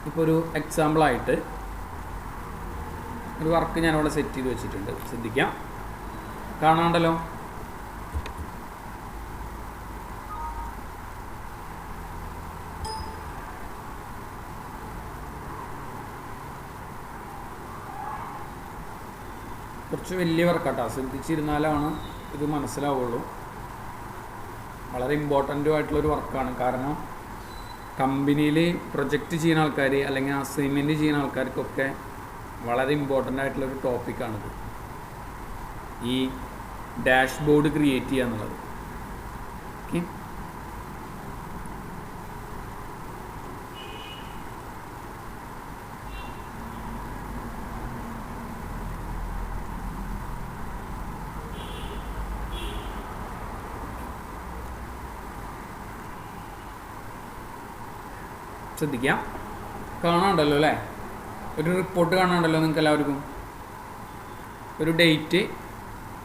ഇപ്പോൾ ഒരു എക്സാമ്പിളായിട്ട് ഒരു വർക്ക് ഞാനിവിടെ സെറ്റ് ചെയ്ത് വെച്ചിട്ടുണ്ട്. ശ്രദ്ധിക്കാം, കാണാണ്ടല്ലോ. കുറച്ച് വലിയ വർക്കാട്ടോ, ശ്രദ്ധിച്ചിരുന്നാലാണ് ഇത് മനസ്സിലാവുള്ളൂ. വളരെ ഇമ്പോർട്ടൻ്റും ആയിട്ടുള്ളൊരു വർക്കാണ്. കാരണം കമ്പനിയിൽ പ്രൊജക്റ്റ് ചെയ്യുന്ന ആൾക്കാർ അല്ലെങ്കിൽ അസൈൻമെൻറ്റ് ചെയ്യുന്ന ആൾക്കാർക്കൊക്കെ വളരെ ഇമ്പോർട്ടൻ്റ് ആയിട്ടുള്ളൊരു ടോപ്പിക്കാണിത്, ഈ ഡാഷ്ബോർഡ് ക്രിയേറ്റ് ചെയ്യുക എന്നുള്ളത്. ഓക്കെ, ശ്രദ്ധിക്കാം, കാണാണ്ടല്ലോ അല്ലേ? ഒരു റിപ്പോർട്ട് കാണാണ്ടല്ലോ നിങ്ങൾക്ക് എല്ലാവർക്കും. ഒരു ഡേറ്റ്,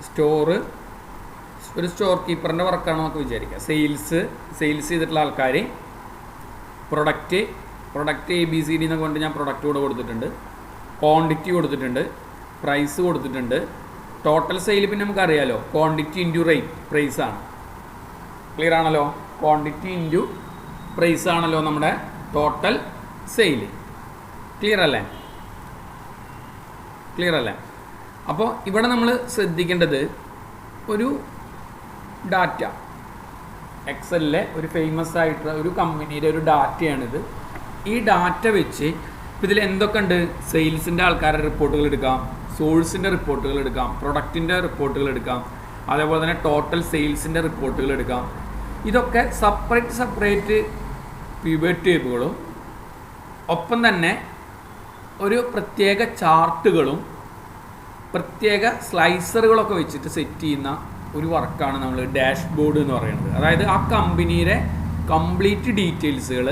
സ്റ്റോറ്, ഒരു സ്റ്റോർ കീപ്പറിൻ്റെ വർക്കാണ് നമുക്ക് വിചാരിക്കുക. സെയിൽസ് ചെയ്തിട്ടുള്ള ആൾക്കാർ, പ്രൊഡക്റ്റ് ABCD എന്നൊക്കെ കൊണ്ട് ഞാൻ പ്രൊഡക്റ്റ് കൂടെ കൊടുത്തിട്ടുണ്ട്, ക്വാണ്ടിറ്റി കൊടുത്തിട്ടുണ്ട്, പ്രൈസ് കൊടുത്തിട്ടുണ്ട്. ടോട്ടൽ സെയിൽ പിന്നെ നമുക്കറിയാലോ, ക്വാണ്ടിറ്റി ഇൻറ്റു പ്രൈസാണ്. ക്ലിയർ ആണല്ലോ? ക്വാണ്ടിറ്റി ഇൻറ്റു പ്രൈസ് ആണല്ലോ നമ്മുടെ ടോട്ടൽ സെയിൽ. ക്ലിയർ അല്ലേ? അപ്പോൾ ഇവിടെ നമ്മൾ ശ്രദ്ധിക്കേണ്ടത് ഒരു ഡാറ്റ, എക്സലിലെ ഒരു ഫേമസ് ആയിട്ടുള്ള ഒരു കമ്പനിയുടെ ഒരു ഡാറ്റയാണിത്. ഈ ഡാറ്റ വെച്ച് ഇപ്പോൾ ഇതിൽ എന്തൊക്കെ ഉണ്ട്? സെയിൽസിൻ്റെ ആൾക്കാരുടെ റിപ്പോർട്ടുകൾ എടുക്കാം, സോഴ്സിൻ്റെ റിപ്പോർട്ടുകൾ എടുക്കാം, പ്രൊഡക്റ്റിൻ്റെ റിപ്പോർട്ടുകൾ എടുക്കാം, അതേപോലെ തന്നെ ടോട്ടൽ സെയിൽസിൻ്റെ റിപ്പോർട്ടുകൾ എടുക്കാം. ഇതൊക്കെ സെപ്പറേറ്റ് പിവറ്റ് ടേബിളുകളും ഒപ്പം തന്നെ ഒരു പ്രത്യേക ചാർട്ടുകളും പ്രത്യേക സ്ലൈസറുകളൊക്കെ വെച്ചിട്ട് സെറ്റ് ചെയ്യുന്ന ഒരു വർക്കാണ് നമ്മൾ ഡാഷ്ബോർഡ് എന്ന് പറയുന്നത്. അതായത് ആ കമ്പനിയുടെ കംപ്ലീറ്റ് ഡീറ്റെയിൽസുകൾ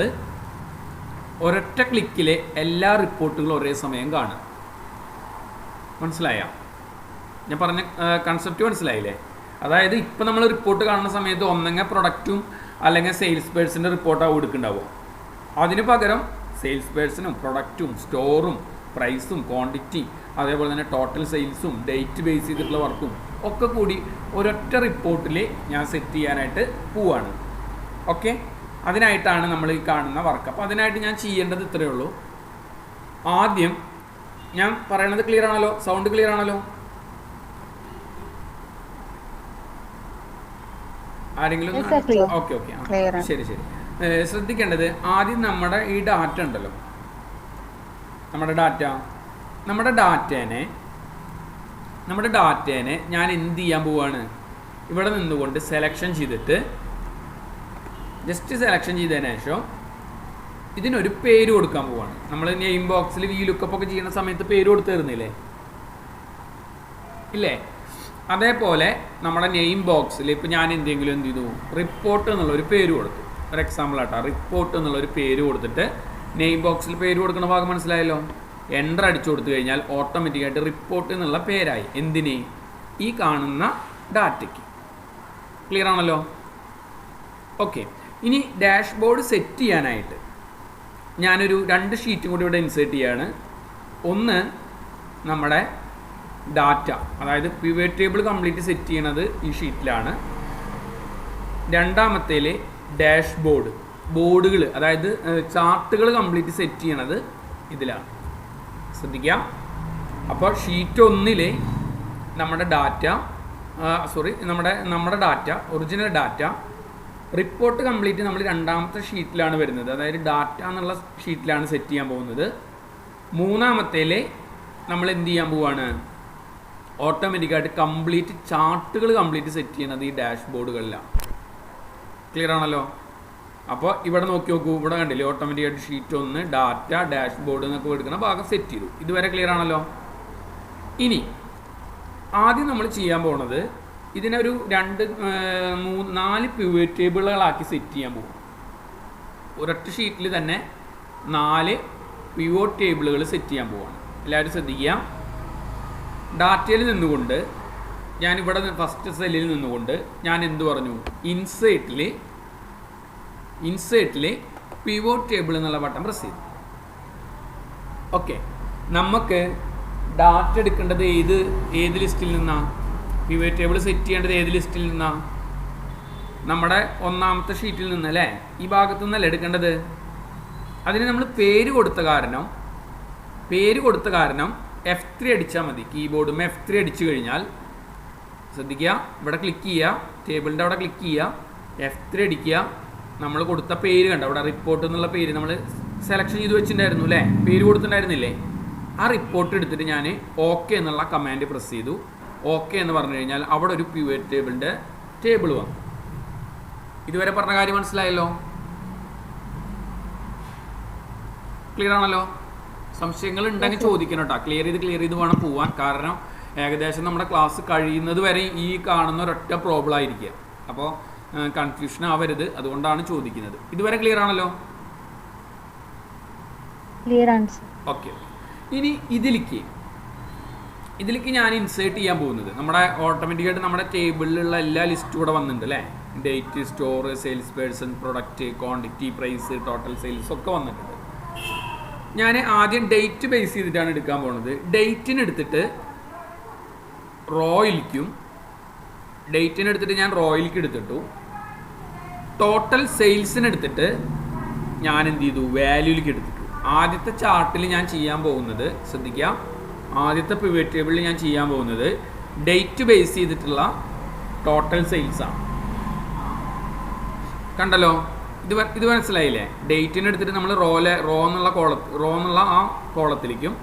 ഒരൊറ്റ ക്ലിക്കിൽ എല്ലാ റിപ്പോർട്ടുകളും ഒരേ സമയം കാണുക. മനസ്സിലായ? ഞാൻ പറഞ്ഞ കൺസെപ്റ്റ് മനസ്സിലായില്ലേ? അതായത് ഇപ്പം നമ്മൾ റിപ്പോർട്ട് കാണുന്ന സമയത്ത് ഒന്നെങ്കിൽ പ്രൊഡക്റ്റും അല്ലെങ്കിൽ സെയിൽസ് പേഴ്സൻ്റെ റിപ്പോർട്ടാണ് കൊടുക്കുന്നുണ്ടാവുക. അതിന് പകരം സെയിൽസ് പേഴ്സണും പ്രൊഡക്റ്റും സ്റ്റോറും പ്രൈസും ക്വാണ്ടിറ്റി അതേപോലെ തന്നെ ടോട്ടൽ സെയിൽസും ഡേറ്റ് ബേസ് ചെയ്തിട്ടുള്ള വർക്കും ഒക്കെ കൂടി ഒരൊറ്റ റിപ്പോർട്ടിൽ ഞാൻ സെറ്റ് ചെയ്യാനായിട്ട് പോവാണ്. ഓക്കെ, അതിനായിട്ടാണ് നമ്മൾ ഈ കാണുന്ന വർക്ക്. അപ്പോൾ അതിനായിട്ട് ഞാൻ ചെയ്യേണ്ടത് ഇത്രയേ ഉള്ളൂ. ആദ്യം ഞാൻ പറയണത് ക്ലിയർ ആണല്ലോ? സൗണ്ട് ക്ലിയർ ആണല്ലോ? ആരെങ്കിലും? ഓക്കെ, ശരി. ശ്രദ്ധിക്കേണ്ടത് ആദ്യം നമ്മുടെ ഈ ഡാറ്റ ഉണ്ടല്ലോ, നമ്മുടെ ഡാറ്റേനെ ഞാൻ എന്ത് ചെയ്യാൻ പോവാണ്? ഇവിടെ നിന്നുകൊണ്ട് സെലക്ഷൻ ചെയ്തിട്ട് ജസ്റ്റ് സെലക്ഷൻ ചെയ്തതിന് ശേഷം ഇതിനൊരു പേര് കൊടുക്കാൻ പോവാണ്. നമ്മൾ നെയിം ബോക്സിൽ VLOOKUP ഒക്കെ ചെയ്യുന്ന സമയത്ത് പേര് കൊടുത്ത് തരുന്നില്ലേ? ഇല്ലേ? അതേപോലെ നമ്മുടെ നെയിം ബോക്സിൽ ഇപ്പോൾ ഞാൻ എന്ത് ചെയ്തു, റിപ്പോർട്ട് എന്നുള്ളൊരു പേര് കൊടുത്തു. ഒരു എക്സാമ്പിൾ ആട്ടോ, റിപ്പോർട്ട് എന്നുള്ളൊരു പേര് കൊടുത്തിട്ട് നെയിം ബോക്സിൽ പേര് കൊടുക്കുന്ന ഭാഗം മനസ്സിലായല്ലോ? എൻ്റർ അടിച്ചു കൊടുത്തു കഴിഞ്ഞാൽ ഓട്ടോമാറ്റിക്കായിട്ട് റിപ്പോർട്ട് എന്നുള്ള പേരായി. എന്തിന്? ഈ കാണുന്ന ഡാറ്റയ്ക്ക്. ക്ലിയർ ആണല്ലോ? ഓക്കെ, ഇനി ഡാഷ്ബോർഡ് സെറ്റ് ചെയ്യാനായിട്ട് ഞാനൊരു 2 ഷീറ്റും കൂടി ഇവിടെ ഇൻസേർട്ട് ചെയ്യാണ്. ഒന്ന് നമ്മുടെ ഡാറ്റ, അതായത് പിവറ്റ് ടേബിൾ കംപ്ലീറ്റ് സെറ്റ് ചെയ്യണത് ഈ ഷീറ്റിലാണ്. രണ്ടാമത്തേൽ ബോർഡുകൾ, അതായത് ചാർട്ടുകൾ കംപ്ലീറ്റ് സെറ്റ് ചെയ്യണത് ഇതിലാണ്. ശ്രദ്ധിക്കാം. അപ്പോൾ ഷീറ്റ് 1 നമ്മുടെ data original data, report complete നമ്മൾ രണ്ടാമത്തെ ഷീറ്റിലാണ് വരുന്നത്, അതായത് ഡാറ്റ എന്നുള്ള ഷീറ്റിലാണ് സെറ്റ് ചെയ്യാൻ പോകുന്നത്. മൂന്നാമത്തേൽ നമ്മൾ എന്ത് ചെയ്യാൻ പോവാണ്? ഓട്ടോമാറ്റിക്കായിട്ട് കംപ്ലീറ്റ് ചാർട്ടുകൾ കംപ്ലീറ്റ് സെറ്റ് ചെയ്യുന്നത് ഈ ഡാഷ്ബോർഡുകളിലാണ്. ക്ലിയർ ആണല്ലോ? അപ്പോൾ ഇവിടെ നോക്കൂ, ഇവിടെ കണ്ടില്ലേ? ഓട്ടോമാറ്റിക്കായിട്ട് ഷീറ്റ് 1 ഡാറ്റ ഡാഷ്ബോർഡ് എന്നൊക്കെ എടുക്കുന്ന ഭാഗം സെറ്റ് ചെയ്തു. ഇതുവരെ ക്ലിയർ ആണല്ലോ? ഇനി ആദ്യം നമ്മൾ ചെയ്യാൻ പോകുന്നത് ഇതിനൊരു 4 പിവറ്റ് ടേബിളുകളാക്കി സെറ്റ് ചെയ്യാൻ പോകും. ഒരൊറ്റ ഷീറ്റിൽ തന്നെ 4 പിവറ്റ് ടേബിളുകൾ സെറ്റ് ചെയ്യാൻ പോവാണ്. എല്ലാവരും ശ്രദ്ധിക്കുക. ഡാറ്റയിൽ നിന്നുകൊണ്ട് ഞാനിവിടെ ഫസ്റ്റ് സെല്ലിൽ നിന്നുകൊണ്ട് ഞാൻ എന്ത് പറഞ്ഞു? ഇൻസേർട്ടിൽ പിവറ്റ് ടേബിൾ എന്നുള്ള ബട്ടൺ പ്രസ് ചെയ്തു. ഓക്കെ, നമുക്ക് ഡാറ്റ എടുക്കേണ്ടത് ഏത് ലിസ്റ്റിൽ നിന്നാണ്? പിവറ്റ് ടേബിൾ സെറ്റ് ചെയ്യേണ്ടത് ഏത് ലിസ്റ്റിൽ നിന്നാണ്? നമ്മുടെ ഒന്നാമത്തെ ഷീറ്റിൽ നിന്നല്ലേ, ഈ ഭാഗത്തു നിന്നല്ലേ എടുക്കേണ്ടത്. അതിന് നമ്മൾ പേര് കൊടുത്ത കാരണം F3 അടിച്ചാൽ മതി. കീബോർഡും F3 അടിച്ചു കഴിഞ്ഞാൽ ശ്രദ്ധിക്കുക, ഇവിടെ ക്ലിക്ക് ചെയ്യുക, ടേബിളിൻ്റെ അവിടെ ക്ലിക്ക് ചെയ്യുക, F3 അടിക്കുക. നമ്മൾ കൊടുത്ത പേര് കണ്ട അവിടെ റിപ്പോർട്ട് എന്നുള്ള പേര് നമ്മൾ സെലക്ഷൻ ചെയ്ത് വെച്ചിട്ടുണ്ടായിരുന്നു അല്ലേ, പേര് കൊടുത്തിട്ടുണ്ടായിരുന്നില്ലേ? ആ റിപ്പോർട്ട് എടുത്തിട്ട് ഞാൻ ഓക്കെ എന്നുള്ള കമാൻഡ് പ്രസ് ചെയ്തു. ഓക്കെ എന്ന് പറഞ്ഞു കഴിഞ്ഞാൽ അവിടെ ഒരു പിവറ്റ് ടേബിളിൻ്റെ ടേബിൾ വന്നു. ഇതുവരെ പറഞ്ഞ കാര്യം മനസ്സിലായല്ലോ? ക്ലിയർ ആണല്ലോ? സംശയങ്ങൾ ഉണ്ടെങ്കിൽ ചോദിക്കണം കേട്ടോ. ക്ലിയർ ചെയ്ത് വേണം പോവാൻ. കാരണം ഏകദേശം നമ്മുടെ ക്ലാസ് കഴിയുന്നത് വരെ ഈ കാണുന്ന ഒരൊറ്റ പ്രോബ്ലം ആയിരിക്കുക. അപ്പോൾ കൺഫ്യൂഷൻ ആവരുത്, അതുകൊണ്ടാണ് ചോദിക്കുന്നത്. ഇതുവരെ ക്ലിയർ ആണല്ലോ? ക്ലിയർ ആണ്. ഓക്കെ, ഇനി ഇതിലേക്ക് ഞാൻ ഇൻസേർട്ട് ചെയ്യാൻ പോകുന്നത് നമ്മുടെ ഓട്ടോമാറ്റിക്കായിട്ട് നമ്മുടെ ടേബിളിലുള്ള എല്ലാ ലിസ്റ്റും കൂടെ വന്നിട്ടുണ്ട് അല്ലേ. Date, store, sales person, product, quantity, price, total sales ഒക്കെ വന്നിട്ടുണ്ട്. ഞാൻ ആദ്യം ഡേറ്റ് ബേസ് ചെയ്തിട്ടാണ് എടുക്കാൻ പോകുന്നത്. ഡേറ്റിന് എടുത്തിട്ട് ഞാൻ റോയിലേക്ക് എടുത്തിട്ടു. ടോട്ടൽ സെയിൽസിന് എടുത്തിട്ട് ഞാൻ എന്ത് ചെയ്തു, വാല്യൂയിലേക്ക് എടുത്തിട്ടു. ആദ്യത്തെ ചാർട്ടിൽ ഞാൻ ചെയ്യാൻ പോകുന്നത്, ശ്രദ്ധിക്കുക, ആദ്യത്തെ പിവറ്റ് ടേബിളിൽ ഞാൻ ചെയ്യാൻ പോകുന്നത് ഡേറ്റ് ബേസ് ചെയ്തിട്ടുള്ള ടോട്ടൽ സെയിൽസ് ആണ്. കണ്ടല്ലോ? ഇത് മനസ്സിലായില്ലേ? ഡേറ്റിന് എടുത്തിട്ട് നമ്മൾ റോ എന്നുള്ള ആ കോളത്തിലേക്കും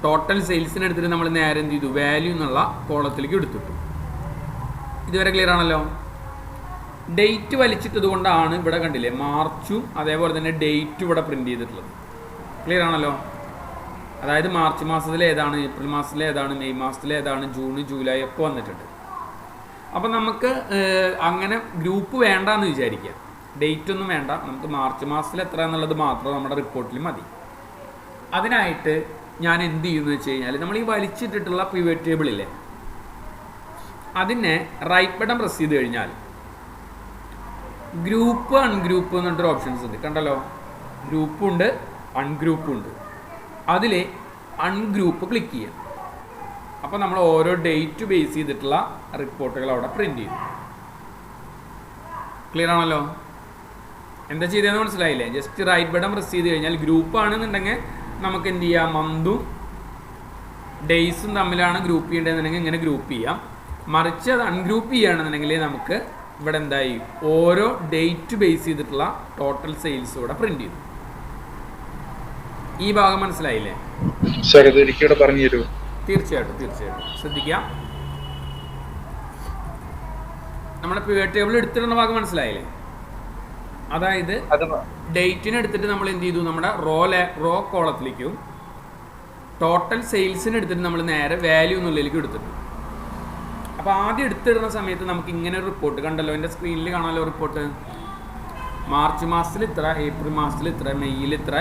ടോട്ടൽ സെയിൽസിന് എടുത്തിട്ട് നമ്മൾ നേരെ എന്ത് ചെയ്തു, വാല്യൂ എന്നുള്ള കോളത്തിലേക്ക് എടുത്തിട്ടു. ഇതുവരെ ക്ലിയർ ആണല്ലോ? ഡേറ്റ് വലിച്ചിട്ടത് കൊണ്ടാണ് ഇവിടെ കണ്ടില്ലേ മാർച്ചും അതേപോലെ തന്നെ ഡേറ്റും ഇവിടെ പ്രിന്റ് ചെയ്തിട്ടുള്ളത്. ക്ലിയർ ആണല്ലോ? അതായത് മാർച്ച് മാസത്തിലെ ഏതാണ്, ഏപ്രിൽ മാസത്തിലെ ഏതാണ്, മെയ് മാസത്തിലെ ഏതാണ്, ജൂൺ, ജൂലൈ ഒക്കെ വന്നിട്ടുണ്ട്. അപ്പം നമുക്ക് അങ്ങനെ ഗ്രൂപ്പ് വേണ്ടെന്ന് വിചാരിക്കാം, ഡേറ്റ് ഒന്നും വേണ്ട, നമുക്ക് മാർച്ച് മാസത്തിൽ എത്ര എന്നുള്ളത് മാത്രം നമ്മുടെ റിപ്പോർട്ടിൽ മതി. അതിനായിട്ട് ഞാൻ എന്ത് ചെയ്യുമെന്ന് വെച്ച് കഴിഞ്ഞാൽ, നമ്മൾ ഈ വലിച്ചിട്ടിട്ടുള്ള പിവറ്റ് ടേബിളില്ലേ, അതിനെ റൈറ്റ് ബട്ടൺ പ്രസ് ചെയ്ത് കഴിഞ്ഞാൽ ഗ്രൂപ്പ് അൺഗ്രൂപ്പ് എന്നിട്ടൊരു ഓപ്ഷൻസ് ഉണ്ട്. കണ്ടല്ലോ? ഗ്രൂപ്പും ഉണ്ട് അൺഗ്രൂപ്പും ഉണ്ട്. അതിൽ അൺഗ്രൂപ്പ് ക്ലിക്ക് ചെയ്യാം. അപ്പോൾ നമ്മൾ ഓരോ ഡേറ്റ് ബേസ് ചെയ്തിട്ടുള്ള റിപ്പോർട്ടുകൾ അവിടെ പ്രിന്റ് ചെയ്യും. ക്ലിയർ ആണല്ലോ? എന്താ ചെയ്തതെന്ന് മനസ്സിലായില്ലേ? ജസ്റ്റ് റൈറ്റ് ബട്ടൺ പ്രസ് ചെയ്ത് കഴിഞ്ഞാൽ ഗ്രൂപ്പ് ആണെന്നുണ്ടെങ്കിൽ നമുക്ക് എന്ത് ചെയ്യാം, മന്തും ഡേയ്സും തമ്മിലാണ് ഗ്രൂപ്പ് ചെയ്യേണ്ടതെന്നുണ്ടെങ്കിൽ ഇങ്ങനെ ഗ്രൂപ്പ് ചെയ്യാം. മറിച്ച് അത് അൺഗ്രൂപ്പ് ചെയ്യുകയാണെന്നുണ്ടെങ്കിൽ നമുക്ക് ഇവിടെ എന്തായി, ഓരോ ഡേറ്റ് ബേസ് ചെയ്തിട്ടുള്ള ടോട്ടൽ സെയിൽസ് ഇവിടെ പ്രിന്റ് ചെയ്തു. ഈ ഭാഗം മനസ്സിലായില്ലേ? തീർച്ചയായിട്ടും ശ്രദ്ധിക്കാം. നമ്മുടെ പിവറ്റ് ടേബിൾ എടുത്തിട്ടുള്ള ഭാഗം മനസ്സിലായില്ലേ? അതായത് ഡേറ്റിന് എടുത്തിട്ട് നമ്മൾ എന്ത് ചെയ്തു, നമ്മുടെ റോ കോളത്തിലേക്കും ടോട്ടൽ സെയിൽസിന് എടുത്തിട്ട് നമ്മൾ നേരെ വാല്യൂ എന്നുള്ളതിലേക്ക് എടുത്തിട്ടു. അപ്പോൾ ആദ്യം എടുത്തിടുന്ന സമയത്ത് നമുക്ക് ഇങ്ങനെ ഒരു റിപ്പോർട്ട് കണ്ടല്ലോ, എൻ്റെ സ്ക്രീനിൽ കാണാമല്ലോ റിപ്പോർട്ട്. മാർച്ച് മാസത്തിൽ ഇത്ര, ഏപ്രിൽ മാസത്തിൽ ഇത്ര, മെയ്യിൽ ഇത്ര,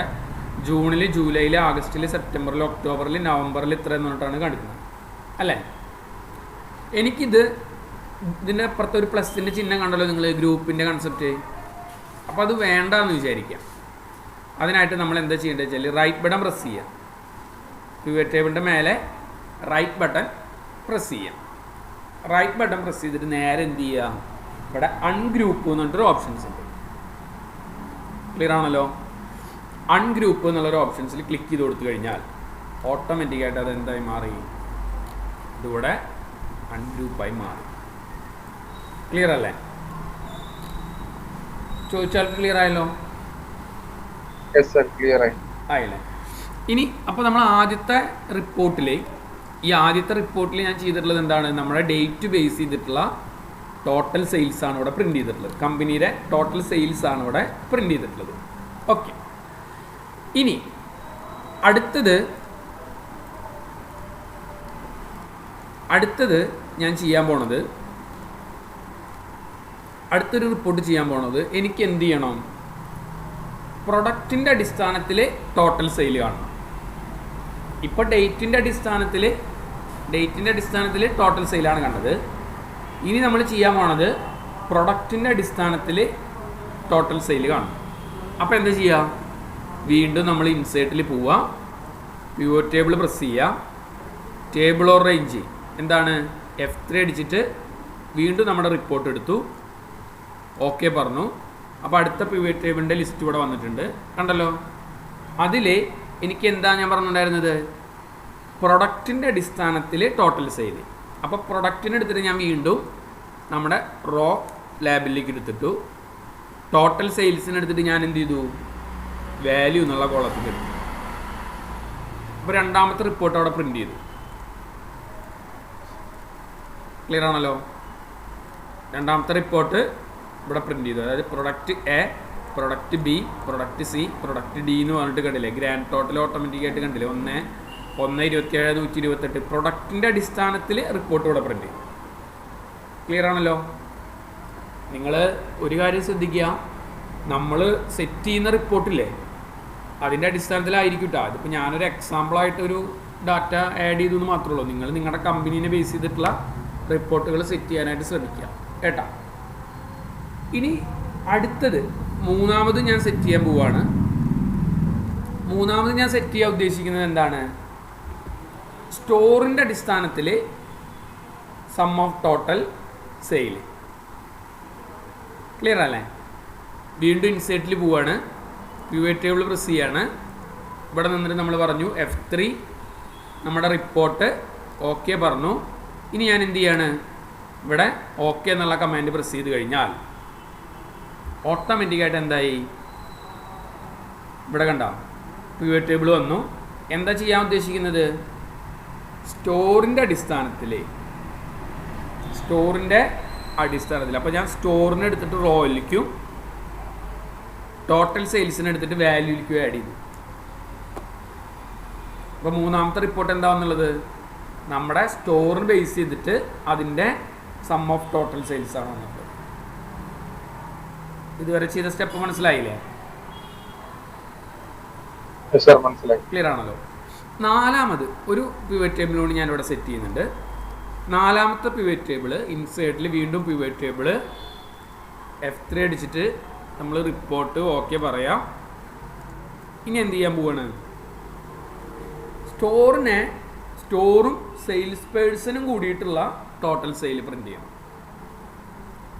ജൂണിൽ, ജൂലൈയിൽ, ആഗസ്റ്റിൽ, സെപ്റ്റംബറിൽ, ഒക്ടോബറിൽ, നവംബറിൽ ഇത്ര എന്ന് പറഞ്ഞിട്ടാണ് കാണിക്കുന്നത് അല്ലേ. ഇതിൻ്റെ അപ്പുറത്ത് ഒരു പ്ലസിൻ്റെ ചിഹ്നം കണ്ടല്ലോ നിങ്ങൾ, ഗ്രൂപ്പിൻ്റെ കൺസെപ്റ്റ്. അപ്പോൾ അത് വേണ്ടെന്ന് വിചാരിക്കാം. അതിനായിട്ട് നമ്മൾ എന്താ ചെയ്യേണ്ടത് വെച്ചാൽ റൈറ്റ് ബട്ടൺ പ്രസ് ചെയ്യാം. പിവറ്റ് ടേബിളിൻ്റെ മേലെ റൈറ്റ് ബട്ടൺ പ്രസ് ചെയ്യാം. റൈറ്റ് ബട്ടൺ പ്രസ് ചെയ്തിട്ട് നേരെ എന്ത് ചെയ്യുക, ഇവിടെ അൺഗ്രൂപ്പ് എന്നിട്ടൊരു ഓപ്ഷൻസ് ഉണ്ട്. ക്ലിയർ ആണല്ലോ? അൺഗ്രൂപ്പ് എന്നുള്ളൊരു ഓപ്ഷൻസിൽ ക്ലിക്ക് ചെയ്ത് കൊടുത്തു കഴിഞ്ഞാൽ ഓട്ടോമാറ്റിക്കായിട്ട് അത് എന്തായി മാറി, ഇതിവിടെ അൺഗ്രൂപ്പായി മാറി. ക്ലിയർ അല്ലേ? ചോദിച്ചാൽ ക്ലിയർ ആയല്ലോ? ആയില്ലേ? ഇനി അപ്പോൾ നമ്മൾ ആദ്യത്തെ റിപ്പോർട്ടിൽ ഞാൻ ചെയ്തിട്ടുള്ളത് എന്താണ്, നമ്മുടെ ഡേറ്റ് ബേസ് ചെയ്തിട്ടുള്ള ടോട്ടൽ സെയിൽസ് ആണ് ഇവിടെ പ്രിന്റ് ചെയ്തിട്ടുള്ളത്. കമ്പനിയുടെ ടോട്ടൽ സെയിൽസ് ആണ് ഇവിടെ പ്രിന്റ് ചെയ്തിട്ടുള്ളത്. ഓക്കെ, ഇനി അടുത്തത് ഞാൻ ചെയ്യാൻ പോണത്, അടുത്തൊരു റിപ്പോർട്ട് ചെയ്യാൻ പോണത്, എനിക്ക് എന്ത് ചെയ്യണം, പ്രൊഡക്റ്റിൻ്റെ അടിസ്ഥാനത്തിൽ ടോട്ടൽ സെയിൽ കാണണം. ഇപ്പോൾ ഡേറ്റിൻ്റെ അടിസ്ഥാനത്തിൽ ടോട്ടൽ സെയിലാണ് കണ്ടത്. ഇനി നമ്മൾ ചെയ്യാൻ പോണത് പ്രൊഡക്റ്റിൻ്റെ അടിസ്ഥാനത്തിൽ ടോട്ടൽ സെയിൽ കാണും. അപ്പോൾ എന്താ ചെയ്യുക, വീണ്ടും നമ്മൾ ഇൻസേർട്ടിൽ പോവുക, പിവറ്റ് ടേബിൾ പ്രസ് ചെയ്യുക, ടേബിൾ ഓർ റേഞ്ച് എന്താണ് F3 അടിച്ചിട്ട് വീണ്ടും നമ്മുടെ റിപ്പോർട്ട് എടുത്തു, ഓക്കെ പറഞ്ഞു. അപ്പോൾ അടുത്ത പിവറ്റ് ടേബിളിൻ്റെ ലിസ്റ്റ് ഇവിടെ വന്നിട്ടുണ്ട്, കണ്ടല്ലോ. അതിൽ എനിക്ക് എന്താ ഞാൻ പറഞ്ഞിട്ടുണ്ടായിരുന്നത്, പ്രൊഡക്റ്റിൻ്റെ അടിസ്ഥാനത്തിൽ ടോട്ടൽ സെയിൽ. അപ്പോൾ പ്രൊഡക്റ്റിന് എടുത്തിട്ട് ഞാൻ വീണ്ടും നമ്മുടെ റോ ലാബിലേക്ക് എടുത്തിട്ടു, ടോട്ടൽ സെയിൽസിന് എടുത്തിട്ട് ഞാൻ എന്ത് ചെയ്തു, വാല്യൂ എന്നുള്ള കോളത്തിൽ എടുത്തു. അപ്പോൾ രണ്ടാമത്തെ റിപ്പോർട്ട് അവിടെ പ്രിൻ്റ് ചെയ്തു. ക്ലിയർ ആണല്ലോ. രണ്ടാമത്തെ റിപ്പോർട്ട് ഇവിടെ പ്രിൻ്റ് ചെയ്തു. അതായത് product A, product B, product C, product D എന്ന് പറഞ്ഞിട്ട് കണ്ടില്ലേ, ഗ്രാൻഡ് ടോട്ടൽ ഓട്ടോമാറ്റിക്കായിട്ട് കണ്ടില്ലേ, 1,127,128 പ്രൊഡക്റ്റിൻ്റെ അടിസ്ഥാനത്തിൽ റിപ്പോർട്ട് ഇവിടെ പ്രിൻ്റ് ചെയ്തു. ക്ലിയർ ആണല്ലോ. നിങ്ങൾ ഒരു കാര്യം ശ്രദ്ധിക്കുക, നമ്മൾ സെറ്റ് ചെയ്യുന്ന റിപ്പോർട്ടില്ലേ അതിൻ്റെ അടിസ്ഥാനത്തിലായിരിക്കും കേട്ടോ. അതിപ്പോൾ ഞാനൊരു എക്സാമ്പിളായിട്ടൊരു ഡാറ്റ ആഡ് ചെയ്തു എന്ന് മാത്രമേ ഉള്ളൂ. നിങ്ങൾ നിങ്ങളുടെ കമ്പനീനെ ബേസ് ചെയ്തിട്ടുള്ള റിപ്പോർട്ടുകൾ സെറ്റ് ചെയ്യാനായിട്ട് ശ്രമിക്കുക കേട്ടോ. ഇനി അടുത്തത് മൂന്നാമത് ഞാൻ സെറ്റ് ചെയ്യാൻ പോവുകയാണ്. മൂന്നാമത് ഞാൻ സെറ്റ് ചെയ്യാൻ ഉദ്ദേശിക്കുന്നത് എന്താണ്, സ്റ്റോറിൻ്റെ അടിസ്ഥാനത്തിൽ sum of total sale. Clear അല്ലേ. വീണ്ടും ഇൻസേർട്ടിൽ പോവുകയാണ്, പിവറ്റ് ടേബിൾ പ്രസ് ചെയ്യാണ്. ഇവിടെ നിന്നിട്ട് നമ്മൾ പറഞ്ഞു F3 നമ്മുടെ റിപ്പോർട്ട് ഓക്കെ പറഞ്ഞു. ഇനി ഞാൻ എന്ത് ചെയ്യാണ്, ഇവിടെ ഓക്കെ എന്നുള്ള കമാൻഡ് പ്രസ് ചെയ്ത് കഴിഞ്ഞാൽ ഓട്ടോമാറ്റിക്കായിട്ട് എന്തായി, ഇവിടെ കണ്ട പിവറ്റ് ടേബിൾ വന്നു. എന്താ ചെയ്യാൻ ഉദ്ദേശിക്കുന്നത്, സ്റ്റോറിൻ്റെ അടിസ്ഥാനത്തിൽ അപ്പോൾ ഞാൻ സ്റ്റോറിന് എടുത്തിട്ട് റോയിലേക്കും ടോട്ടൽ സെയിൽസിന് എടുത്തിട്ട് വാല്യൂയിലേക്കും ആഡ് ചെയ്തു. അപ്പോൾ മൂന്നാമത്തെ റിപ്പോർട്ട് എന്താണെന്നുള്ളത്, നമ്മുടെ സ്റ്റോറിന് ബേസ് ചെയ്തിട്ട് അതിൻ്റെ സം ഓഫ് ടോട്ടൽ സെയിൽസ് ആണ് വന്നത്. ഇതുവരെ ചെയ്ത സ്റ്റെപ്പ് മനസ്സിലായില്ലേ? ക്ലിയർ ആണല്ലോ. നാലാമത് ഒരു പിവറ്റ് ടേബിളോട് ഞാനിവിടെ സെറ്റ് ചെയ്യുന്നുണ്ട്. നാലാമത്തെ പിവറ്റ് ടേബിൾ ഇൻസേർട്ടിൽ വീണ്ടും പിവറ്റ് ടേബിൾ F3 അടിച്ചിട്ട് നമ്മൾ റിപ്പോർട്ട് ഓക്കെ പറയാം. ഇനി എന്ത് ചെയ്യാൻ പോവാണ്, സ്റ്റോറും സെയിൽസ് പേഴ്സണും കൂടിയിട്ടുള്ള ടോട്ടൽ സെയിൽ പ്രിൻ്റ് ചെയ്യണം.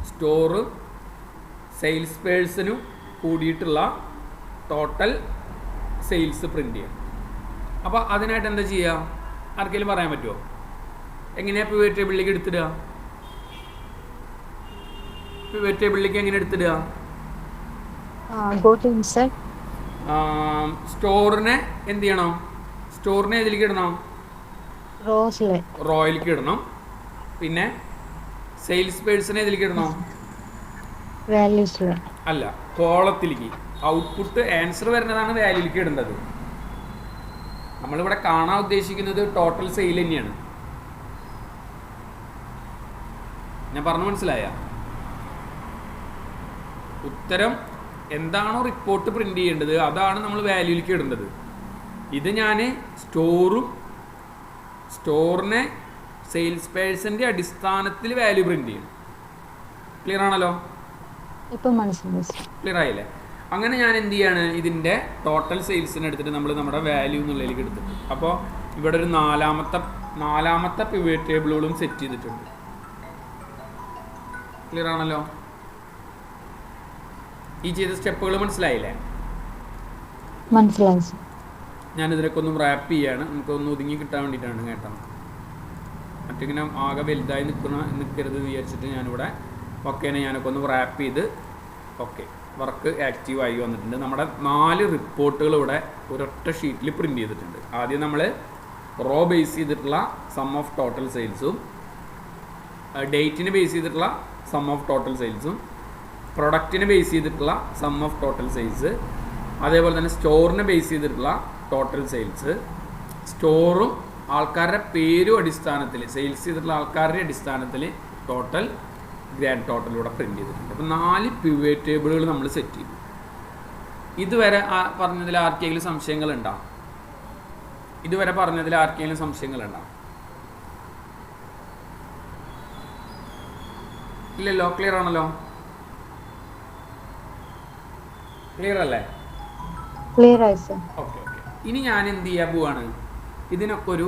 സ്റ്റോറ് സെയിൽസ് പേഴ്സണും കൂടിയിട്ടുള്ള ടോട്ടൽ സെയിൽസ് പ്രിൻ്റ് ചെയ്യണം. അപ്പോൾ അതിനായിട്ട് എന്താ ചെയ്യുക, ആർക്കെങ്കിലും പറയാൻ പറ്റുമോ, എങ്ങനെയാണ് പിവറ്റ് ടേബിളിലേക്ക് എടുത്തിടുക? പിവറ്റ് ടേബിളിലേക്ക് എങ്ങനെ എടുത്തിടുക? സ്റ്റോറിനെ എന്ത് ചെയ്യണം, സ്റ്റോറിനെ ഏതിലേക്ക് ഇടണം, റോയിലേക്ക് ഇടണം. പിന്നെ സെയിൽസ് പേഴ്സണെ ഏതിലേക്ക് ഇടണം, അല്ല കോളത്തിലേക്ക്. ഔട്ട്പുട്ട് ആൻസർ വരുന്നതാണ് വാല്യൂയിലേക്ക് ഇടേണ്ടത്. നമ്മളിവിടെ കാണാൻ ഉദ്ദേശിക്കുന്നത് ടോട്ടൽ സെയിൽ തന്നെയാണ്. ഞാൻ പറഞ്ഞു മനസ്സിലായ? ഉത്തരം എന്താണോ റിപ്പോർട്ട് പ്രിന്റ് ചെയ്യേണ്ടത് അതാണ് നമ്മൾ വാല്യൂയിലേക്ക് ഇടേണ്ടത്. ഇത് ഞാൻ സ്റ്റോറിനെ സെയിൽസ് പേഴ്സന്റെ അടിസ്ഥാനത്തിൽ വാല്യൂ പ്രിന്റ് ചെയ്യണം. ക്ലിയർ ആണല്ലോ? ക്ലിയർ ആയില്ലേ? അങ്ങനെ ഞാൻ എന്ത് ചെയ്യാണ്, ഇതിൻ്റെ ടോട്ടൽ സെയിൽസിനെ എടുത്തിട്ട് നമ്മൾ നമ്മുടെ വാല്യൂ എന്നുള്ളതിലേക്ക് എടുത്തിട്ട്, അപ്പോൾ ഇവിടെ ഒരു നാലാമത്തെ പിവറ്റ് ടേബിളുകളും സെറ്റ് ചെയ്തിട്ടുണ്ട്. ക്ലിയർ ആണല്ലോ? ഈ ചെയ്ത സ്റ്റെപ്പുകൾ മനസ്സിലായില്ലേ? മനസ്സിലായി. ഞാൻ ഇതിനൊക്കെ ഒന്ന് റാപ്പ് ചെയ്യാണ്, നമുക്കൊന്ന് ഒതുങ്ങി കിട്ടാൻ വേണ്ടിയിട്ടാണ് കേട്ടോ. മറ്റിങ്ങനെ ആകെ വലുതായി നിൽക്കരുത് വിചാരിച്ചിട്ട് ഞാനിവിടെ ഓക്കേനെ ഞാനൊക്കെ ഒന്ന് റാപ്പ് ചെയ്ത് ഓക്കെ വർക്ക് ആക്റ്റീവായി വന്നിട്ടുണ്ട്. നമ്മുടെ 4 റിപ്പോർട്ടുകൾ ഇവിടെ ഒരൊറ്റ ഷീറ്റിൽ പ്രിൻ്റ് ചെയ്തിട്ടുണ്ട്. ആദ്യം നമ്മൾ റോ ബേസ് ചെയ്തിട്ടുള്ള സം ഓഫ് ടോട്ടൽ സെയിൽസും, ഡേറ്റിന് ബേസ് ചെയ്തിട്ടുള്ള സം ഓഫ് ടോട്ടൽ സെയിൽസും, പ്രൊഡക്റ്റിന് ബേസ് ചെയ്തിട്ടുള്ള സം ഓഫ് ടോട്ടൽ സെയിൽസ്, അതേപോലെ തന്നെ സ്റ്റോറിനെ ബേസ് ചെയ്തിട്ടുള്ള ടോട്ടൽ സെയിൽസ്, സ്റ്റോറും ആൾക്കാരുടെ പേരും അടിസ്ഥാനത്തിൽ സെയിൽസ് ചെയ്തിട്ടുള്ള ആൾക്കാരുടെ അടിസ്ഥാനത്തിൽ ടോട്ടൽ ഗ്രാൻഡ് ടോട്ടലിലൂടെ പ്രിൻ്റ് ചെയ്തിട്ടുണ്ട്. അപ്പോൾ 4 പിവറ്റ് ടേബിളുകൾ നമ്മൾ സെറ്റ് ചെയ്തു. ഇതുവരെ പറഞ്ഞതിൽ ആർക്കെങ്കിലും സംശയങ്ങളുണ്ടോ? ഇല്ലല്ലോ? ക്ലിയർ ആണല്ലോ? ക്ലിയർ അല്ലേ? ക്ലിയർ ആയി സർ. ഓക്കെ. ഇനി ഞാൻ എന്ത് ചെയ്യാൻ പോവാണ്, ഇതിനൊക്കെ ഒരു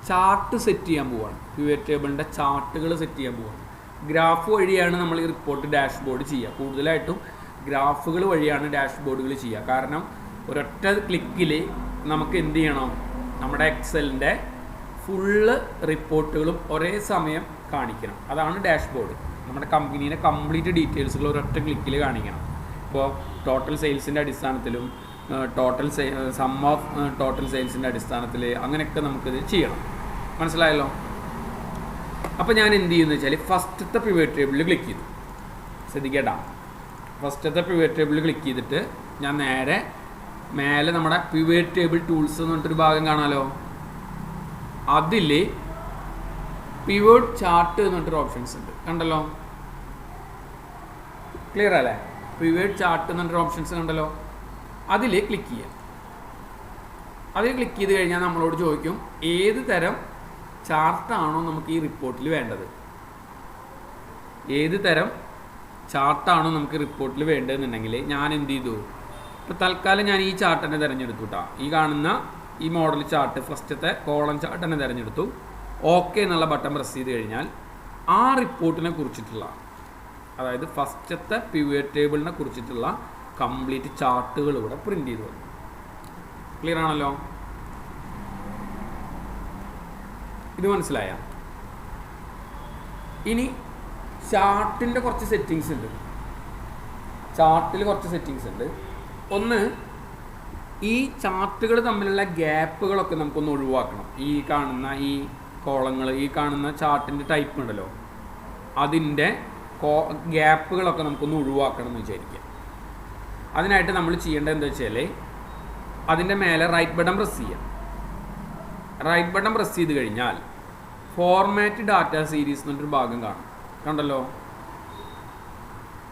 ചാർട്ട് സെറ്റ് ചെയ്യാൻ പോവുകയാണ്. പിവറ്റ് ടേബിളിൻ്റെ ചാർട്ടുകൾ സെറ്റ് ചെയ്യാൻ പോവുകയാണ്. ഗ്രാഫ് വഴിയാണ് നമ്മൾ ഈ റിപ്പോർട്ട് ഡാഷ്ബോർഡ് ചെയ്യുക. കൂടുതലായിട്ടും ഗ്രാഫുകൾ വഴിയാണ് ഡാഷ്ബോർഡുകൾ ചെയ്യുക. കാരണം ഒരൊറ്റ ക്ലിക്കിൽ നമുക്ക് എന്ത് ചെയ്യണം, നമ്മുടെ എക്സലിൻ്റെ ഫുള്ള് റിപ്പോർട്ടുകളും ഒരേ സമയം കാണിക്കണം. അതാണ് ഡാഷ്ബോർഡ്. നമ്മുടെ കമ്പനീനെ കംപ്ലീറ്റ് ഡീറ്റെയിൽസുകൾ ഒരൊറ്റ ക്ലിക്കിൽ കാണിക്കണം. ഇപ്പോൾ ടോട്ടൽ സെയിൽസിൻ്റെ അടിസ്ഥാനത്തിലും സം ഓഫ് ടോട്ടൽ സെയിൽസിൻ്റെ അടിസ്ഥാനത്തിൽ അങ്ങനെയൊക്കെ നമുക്കിത് ചെയ്യണം. മനസ്സിലായല്ലോ? അപ്പോൾ ഞാൻ എന്ത് ചെയ്യുമെന്ന് വെച്ചാൽ ഫസ്റ്റത്തെ പിവറ്റ് ടേബിളിൽ ക്ലിക്ക് ചെയ്തു. ശ്രദ്ധിക്കേട്ടാ, ഫസ്റ്റത്തെ പിവറ്റ് ടേബിളിൽ ക്ലിക്ക് ചെയ്തിട്ട് ഞാൻ നേരെ മേലെ നമ്മുടെ പിവറ്റ് ടേബിൾ ടൂൾസ് എന്ന് പറഞ്ഞിട്ടൊരു ഭാഗം കാണാമല്ലോ. അതിൽ പിവറ്റ് ചാർട്ട് എന്ന് പറഞ്ഞിട്ടൊരു ഓപ്ഷൻസ് ഉണ്ട്, കണ്ടല്ലോ? ക്ലിയർ അല്ലേ? പിവറ്റ് ചാർട്ട് എന്ന് പറഞ്ഞൊരു ഓപ്ഷൻസ് കണ്ടല്ലോ. അതിൽ ക്ലിക്ക് ചെയ്യാം. അതിൽ ക്ലിക്ക് ചെയ്ത് കഴിഞ്ഞാൽ നമ്മളോട് ചോദിക്കും ഏത് തരം ചാർട്ടാണോ നമുക്ക് ഈ റിപ്പോർട്ടിൽ വേണ്ടത്. ഏത് തരം ചാർട്ടാണോ നമുക്ക് റിപ്പോർട്ടിൽ വേണ്ടതെന്നുണ്ടെങ്കിൽ ഞാൻ എന്ത് ചെയ്തു, ഇപ്പോൾ തൽക്കാലം ഞാൻ ഈ ചാർട്ട് തന്നെ തിരഞ്ഞെടുത്തു കേട്ടോ. ഈ കാണുന്ന ഈ മോഡൽ ചാർട്ട്, ഫസ്റ്റത്തെ കോളം ചാർട്ട് തന്നെ തിരഞ്ഞെടുത്തു. ഓക്കെ എന്നുള്ള ബട്ടൺ പ്രസ് ചെയ്ത് കഴിഞ്ഞാൽ ആ റിപ്പോർട്ടിനെ കുറിച്ചിട്ടുള്ള, അതായത് ഫസ്റ്റത്തെ പിവറ്റ് ടേബിളിനെ കുറിച്ചിട്ടുള്ള കംപ്ലീറ്റ് ചാർട്ടുകൾ ഇവിടെ പ്രിൻ്റ് ചെയ്തു വന്നു. ക്ലിയർ ആണല്ലോ? ഇത് മനസ്സിലായ? ഇനി ചാർട്ടിൻ്റെ കുറച്ച് സെറ്റിങ്സ് ഉണ്ട്. ചാർട്ടിൽ കുറച്ച് സെറ്റിങ്സ് ഉണ്ട്. ഒന്ന്, ഈ ചാർട്ടുകൾ തമ്മിലുള്ള ഗ്യാപ്പുകളൊക്കെ നമുക്കൊന്ന് ഒഴിവാക്കണം. ഈ കാണുന്ന ഈ കോളങ്ങൾ, ഈ കാണുന്ന ചാർട്ടിൻ്റെ ടൈപ്പ് ഉണ്ടല്ലോ, അതിൻ്റെ ഗ്യാപ്പുകളൊക്കെ നമുക്കൊന്ന് ഒഴിവാക്കണം എന്ന് വിചാരിക്കുക. അതിനായിട്ട് നമ്മൾ ചെയ്യേണ്ടത് എന്താ വെച്ചാൽ അതിൻ്റെ മേലെ റൈറ്റ് ബട്ടൺ പ്രസ് ചെയ്യാം. റൈറ്റ് ബട്ടൺ പ്രസ് ചെയ്ത് കഴിഞ്ഞാൽ ഫോർമാറ്റ് ഡാറ്റ സീരീസ് എന്നൊരു ഭാഗം കാണും, കണ്ടല്ലോ?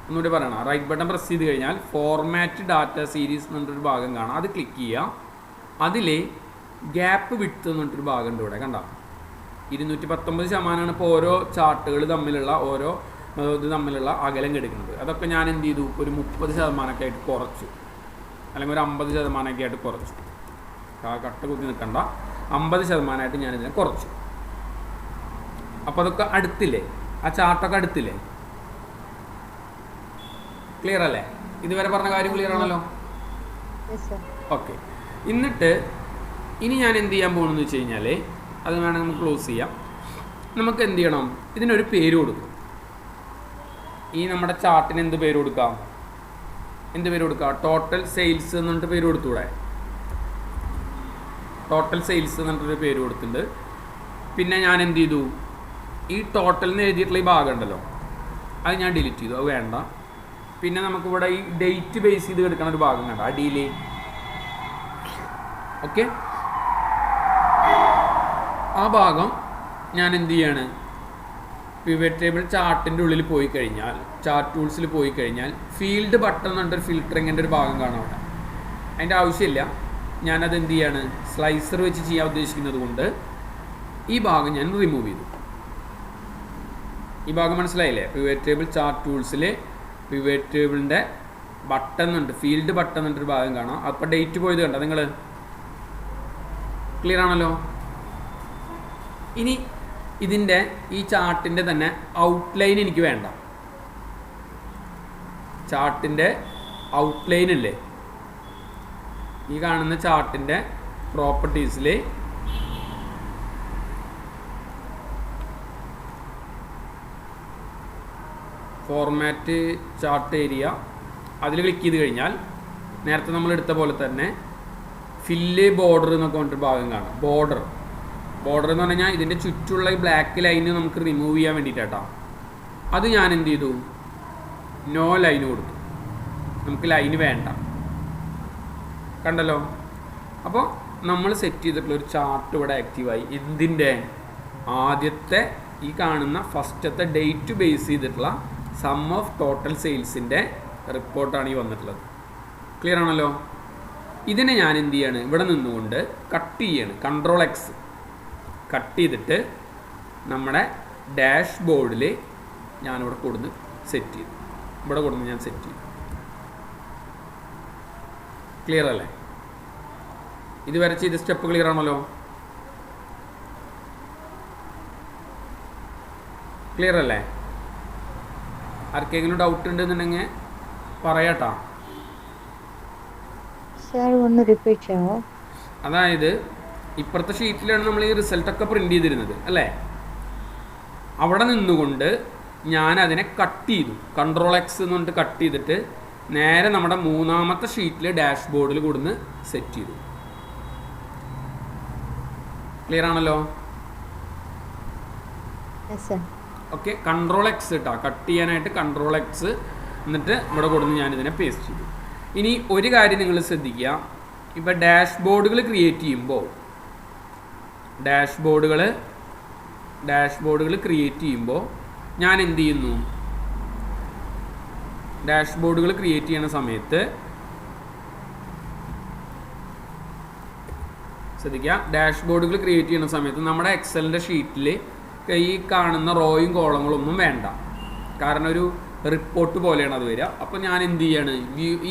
ഒന്നുകൂടി പറയണം. റൈറ്റ് ബട്ടൺ പ്രസ് ചെയ്ത് കഴിഞ്ഞാൽ ഫോർമാറ്റ് ഡാറ്റ സീരീസ് എന്നൊരു ഭാഗം കാണാം. അത് ക്ലിക്ക് ചെയ്യുക. അതിൽ ഗ്യാപ്പ് വിഡ്ത്ത് എന്ന് പറഞ്ഞിട്ടൊരു ഭാഗം ഉണ്ട് ഇവിടെ, കണ്ടോ? 219% ഇപ്പോൾ ഓരോ ചാർട്ടുകൾ തമ്മിലുള്ള ഇത് തമ്മിലുള്ള അകലം എടുക്കുന്നത്. അതൊക്കെ ഞാൻ എന്ത് ചെയ്തു, ഒരു 30% ആയിട്ട് കുറച്ചു, അല്ലെങ്കിൽ ഒരു 50% ആയിട്ട് കുറച്ചു. കട്ട കുത്തി നിൽക്കണ്ട, 50% ഞാനിതിനെ കുറച്ചു. അപ്പോൾ അതൊക്കെ അടുത്തില്ലേ, ആ ചാർട്ടൊക്കെ അടുത്തില്ലേ? ക്ലിയർ അല്ലേ? ഇതുവരെ പറഞ്ഞ കാര്യം ക്ലിയർ ആണല്ലോ? ഓക്കെ. എന്നിട്ട് ഇനി ഞാൻ എന്ത് ചെയ്യാൻ പോകുന്നത് വെച്ച് കഴിഞ്ഞാൽ, അത് വേണമെങ്കിൽ നമുക്ക് ക്ലോസ് ചെയ്യാം. നമുക്ക് എന്ത് ചെയ്യണം, ഇതിനൊരു പേര് കൊടുക്കും. ഈ നമ്മുടെ ചാർട്ടിന് എന്ത് പേര് കൊടുക്കാം? ടോട്ടൽ സെയിൽസ് എന്ന് പറഞ്ഞിട്ട് പേര് കൊടുത്തൂടെ? ടോട്ടൽ സെയിൽസ് എന്ന് പറഞ്ഞിട്ടൊരു പേര് കൊടുത്തിട്ടുണ്ട്. പിന്നെ ഞാൻ എന്ത് ചെയ്തു, ഈ ടോട്ടൽ എന്ന് എഴുതിയിട്ടുള്ള ഈ ഭാഗം ഉണ്ടല്ലോ, അത് ഞാൻ ഡിലീറ്റ് ചെയ്തു, അത് വേണ്ട. പിന്നെ നമുക്കിവിടെ ഈ ഡേറ്റ് ബേസ് ചെയ്ത് എടുക്കുന്ന ഒരു ഭാഗം കണ്ട അടിയിൽ. ഓക്കെ, ആ ഭാഗം ഞാൻ എന്ത് ചെയ്യാണ്, പിവറ്റ് ടേബിൾ ചാർട്ടിൻ്റെ ഉള്ളിൽ പോയി കഴിഞ്ഞാൽ, ചാർട്ട് ടൂൾസിൽ പോയി കഴിഞ്ഞാൽ ഫീൽഡ് ബട്ടൺ എന്ന് പറഞ്ഞൊരു ഫിൽറ്ററിങ്ങിൻ്റെ ഒരു ഭാഗം കാണാം അവിടെ. അതിൻ്റെ ആവശ്യമില്ല, ഞാനത് എന്ത് ചെയ്യാണ്, സ്ലൈസർ വെച്ച് ചെയ്യാൻ ഉദ്ദേശിക്കുന്നത് കൊണ്ട് ഈ ഭാഗം ഞാൻ റിമൂവ് ചെയ്തു. ഈ ഭാഗം മനസ്സിലായില്ലേ? പിവറ്റ് ടേബിൾ ചാർട്ട് ടൂൾസിൽ പിവറ്റ് ടേബിളിൻ്റെ ബട്ടൺ ഉണ്ട്, ഫീൽഡ് ബട്ടൺ എന്നൊരു ഭാഗം കാണാം. അപ്പോൾ ഡേറ്റ് പോയത് കണ്ടോ നിങ്ങൾ? ക്ലിയർ ആണല്ലോ? ഇനി ഇതിൻ്റെ ഈ ചാർട്ടിൻ്റെ തന്നെ ഔട്ട്ലൈൻ എനിക്ക് വേണ്ട. ചാർട്ടിൻ്റെ ഔട്ട്ലൈൻ ഇല്ലേ, ഈ കാണുന്ന ചാർട്ടിൻ്റെ പ്രോപ്പർട്ടീസിൽ ഫോർമാറ്റ് ചാർട്ട് ഏരിയ, അതിൽ ക്ലിക്ക് ചെയ്ത് കഴിഞ്ഞാൽ നേരത്തെ നമ്മൾ എടുത്ത പോലെ തന്നെ ഫില്ല് ബോർഡർ എന്നൊക്കെ പറഞ്ഞിട്ട് ഭാഗം കാണാം. ബോർഡർ എന്ന് പറഞ്ഞു കഴിഞ്ഞാൽ ഇതിൻ്റെ ചുറ്റുള്ള ഈ ബ്ലാക്ക് ലൈന് നമുക്ക് റിമൂവ് ചെയ്യാൻ വേണ്ടിയിട്ടാട്ടോ. അത് ഞാൻ എന്ത് ചെയ്തു, നോ ലൈന് കൊടുത്തു. നമുക്ക് ലൈന് വേണ്ട, കണ്ടല്ലോ? അപ്പോൾ നമ്മൾ സെറ്റ് ചെയ്തിട്ടുള്ള ഒരു ചാർട്ട് ഇവിടെ ആക്റ്റീവായി. എന്തിൻ്റെ? ആദ്യത്തെ ഈ കാണുന്ന ഫസ്റ്റത്തെ ഡേറ്റ് ബേസ് ചെയ്തിട്ടുള്ള സം ഓഫ് ടോട്ടൽ സെയിൽസിൻ്റെ റിപ്പോർട്ടാണ് ഈ വന്നിട്ടുള്ളത്. ക്ലിയർ ആണല്ലോ? ഇതിനെ ഞാൻ എന്ത് ചെയ്യാണ്, ഇവിടെ നിന്നുകൊണ്ട് കട്ട് ചെയ്യാണ്. Ctrl+X കട്ട് ചെയ്തിട്ട് നമ്മുടെ ഡാഷ് ബോർഡിൽ ഞാനിവിടെ കൊടുന്ന് സെറ്റ് ചെയ്തു. ഇവിടെ കൊടുന്ന് ഞാൻ സെറ്റ് ചെയ്തു. ക്ലിയർ അല്ലേ? ഇതുവരെ ചെയ്ത സ്റ്റെപ്പ് ക്ലിയർ ആണല്ലോ? ക്ലിയർ അല്ലേ? ആർക്കെങ്കിലും ഡൗട്ട് ഉണ്ടെന്നുണ്ടെങ്കിൽ പറയാട്ടാ. അതായത് ഇപ്പുറത്തെ ഷീറ്റിലാണ് നമ്മൾ ഈ റിസൾട്ടൊക്കെ പ്രിന്റ് ചെയ്തിരുന്നത് അല്ലേ? അവിടെ നിന്നുകൊണ്ട് ഞാൻ അതിനെ കട്ട് ചെയ്തു, കൺട്രോൾ എക്സ് എന്ന് പറഞ്ഞിട്ട് കട്ട് ചെയ്തിട്ട് നേരെ നമ്മുടെ മൂന്നാമത്തെ ഷീറ്റിൽ ഡാഷ്ബോർഡിൽ കൊടുന്ന് സെറ്റ് ചെയ്തു. ക്ലിയർ ആണല്ലോ? ഓക്കെ, കൺട്രോൾ എക്സ് ഇട്ടാ കട്ട് ചെയ്യാനായിട്ട് കൺട്രോൾ എക്സ്, എന്നിട്ട് ഇവിടെ കൊടുന്ന് ഞാനിതിനെ പേസ്റ്റ് ചെയ്തു. ഇനി ഒരു കാര്യം നിങ്ങൾ ശ്രദ്ധിക്കുക, ഇപ്പം ഡാഷ്ബോർഡുകൾ ക്രിയേറ്റ് ചെയ്യുമ്പോൾ ഡാഷ്ബോർഡുകൾ ക്രിയേറ്റ് ചെയ്യുമ്പോൾ ഞാൻ എന്ത് ചെയ്യുന്നു? ഡാഷ്ബോർഡുകൾ ക്രിയേറ്റ് ചെയ്യുന്ന സമയത്ത് ശ്രദ്ധിക്കുക, ഡാഷ്ബോർഡുകൾ ക്രിയേറ്റ് ചെയ്യുന്ന സമയത്ത് നമ്മുടെ എക്സലിൻ്റെ ഷീറ്റിൽ ഈ കാണുന്ന റോയും കോളങ്ങളൊന്നും വേണ്ട. കാരണം ഒരു റിപ്പോർട്ട് പോലെയാണ് അത് വരിക. അപ്പോൾ ഞാൻ എന്ത് ചെയ്യാണ്?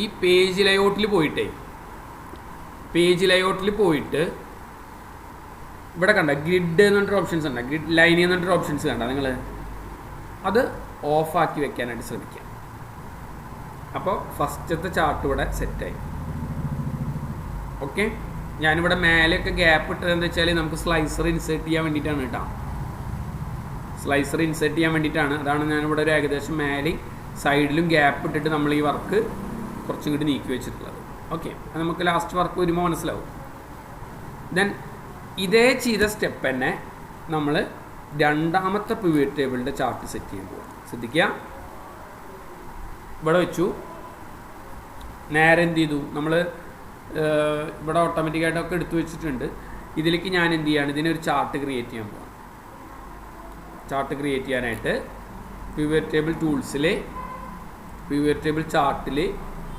ഈ പേജ് ലേഔട്ടിൽ പോയിട്ട് ഇവിടെ കണ്ട ഗ്രിഡ് എന്ന് പറഞ്ഞിട്ട് ഓപ്ഷൻസ് ഉണ്ട്, ഗ്രിഡ് ലൈൻ എന്ന് പറഞ്ഞിട്ട് ഓപ്ഷൻസ് കണ്ട നിങ്ങൾ, അത് ഓഫാക്കി വെക്കാനായിട്ട് ശ്രമിക്കുക. അപ്പോൾ ഫസ്റ്റത്തെ ചാർട്ട് ഇവിടെ സെറ്റായി. ഓക്കെ, ഞാനിവിടെ മേലെയൊക്കെ ഗ്യാപ്പ് ഇട്ടത് എന്താ വെച്ചാൽ നമുക്ക് സ്ലൈസർ ഇൻസേർട്ട് ചെയ്യാൻ വേണ്ടിയിട്ടാണ് കേട്ടോ. അതാണ് ഞാനിവിടെ ഒരു ഏകദേശം മേലെ സൈഡിലും ഗ്യാപ്പ് ഇട്ടിട്ട് നമ്മൾ ഈ വർക്ക് കുറച്ചും കൂടി നീക്കി വെച്ചിട്ടുള്ളത്. ഓക്കെ, അത് നമുക്ക് ലാസ്റ്റ് വർക്ക് വരുമ്പോൾ മനസ്സിലാവും. ദെൻ ഇതേ ചെയ്ത സ്റ്റെപ്പ് തന്നെ നമ്മൾ രണ്ടാമത്തെ പിവറ്റ് ടേബിളിൻ്റെ ചാർട്ട് സെറ്റ് ചെയ്യുമ്പോൾ ശ്രദ്ധിക്കുക, ഇവിടെ വെച്ചു, നേരെ എന്ത് ചെയ്തു? നമ്മൾ ഇവിടെ ഓട്ടോമാറ്റിക്കായിട്ടൊക്കെ എടുത്തു വെച്ചിട്ടുണ്ട്. ഇതിലേക്ക് ഞാൻ എന്ത് ചെയ്യാണ്? ഇതിനൊരു ചാർട്ട് ക്രിയേറ്റ് ചെയ്യാൻ പോകാം. ചാർട്ട് ക്രിയേറ്റ് ചെയ്യാനായിട്ട് പിവറ്റ് ടേബിൾ ടൂൾസിൽ പിവറ്റ് ടേബിൾ ചാർട്ടിൽ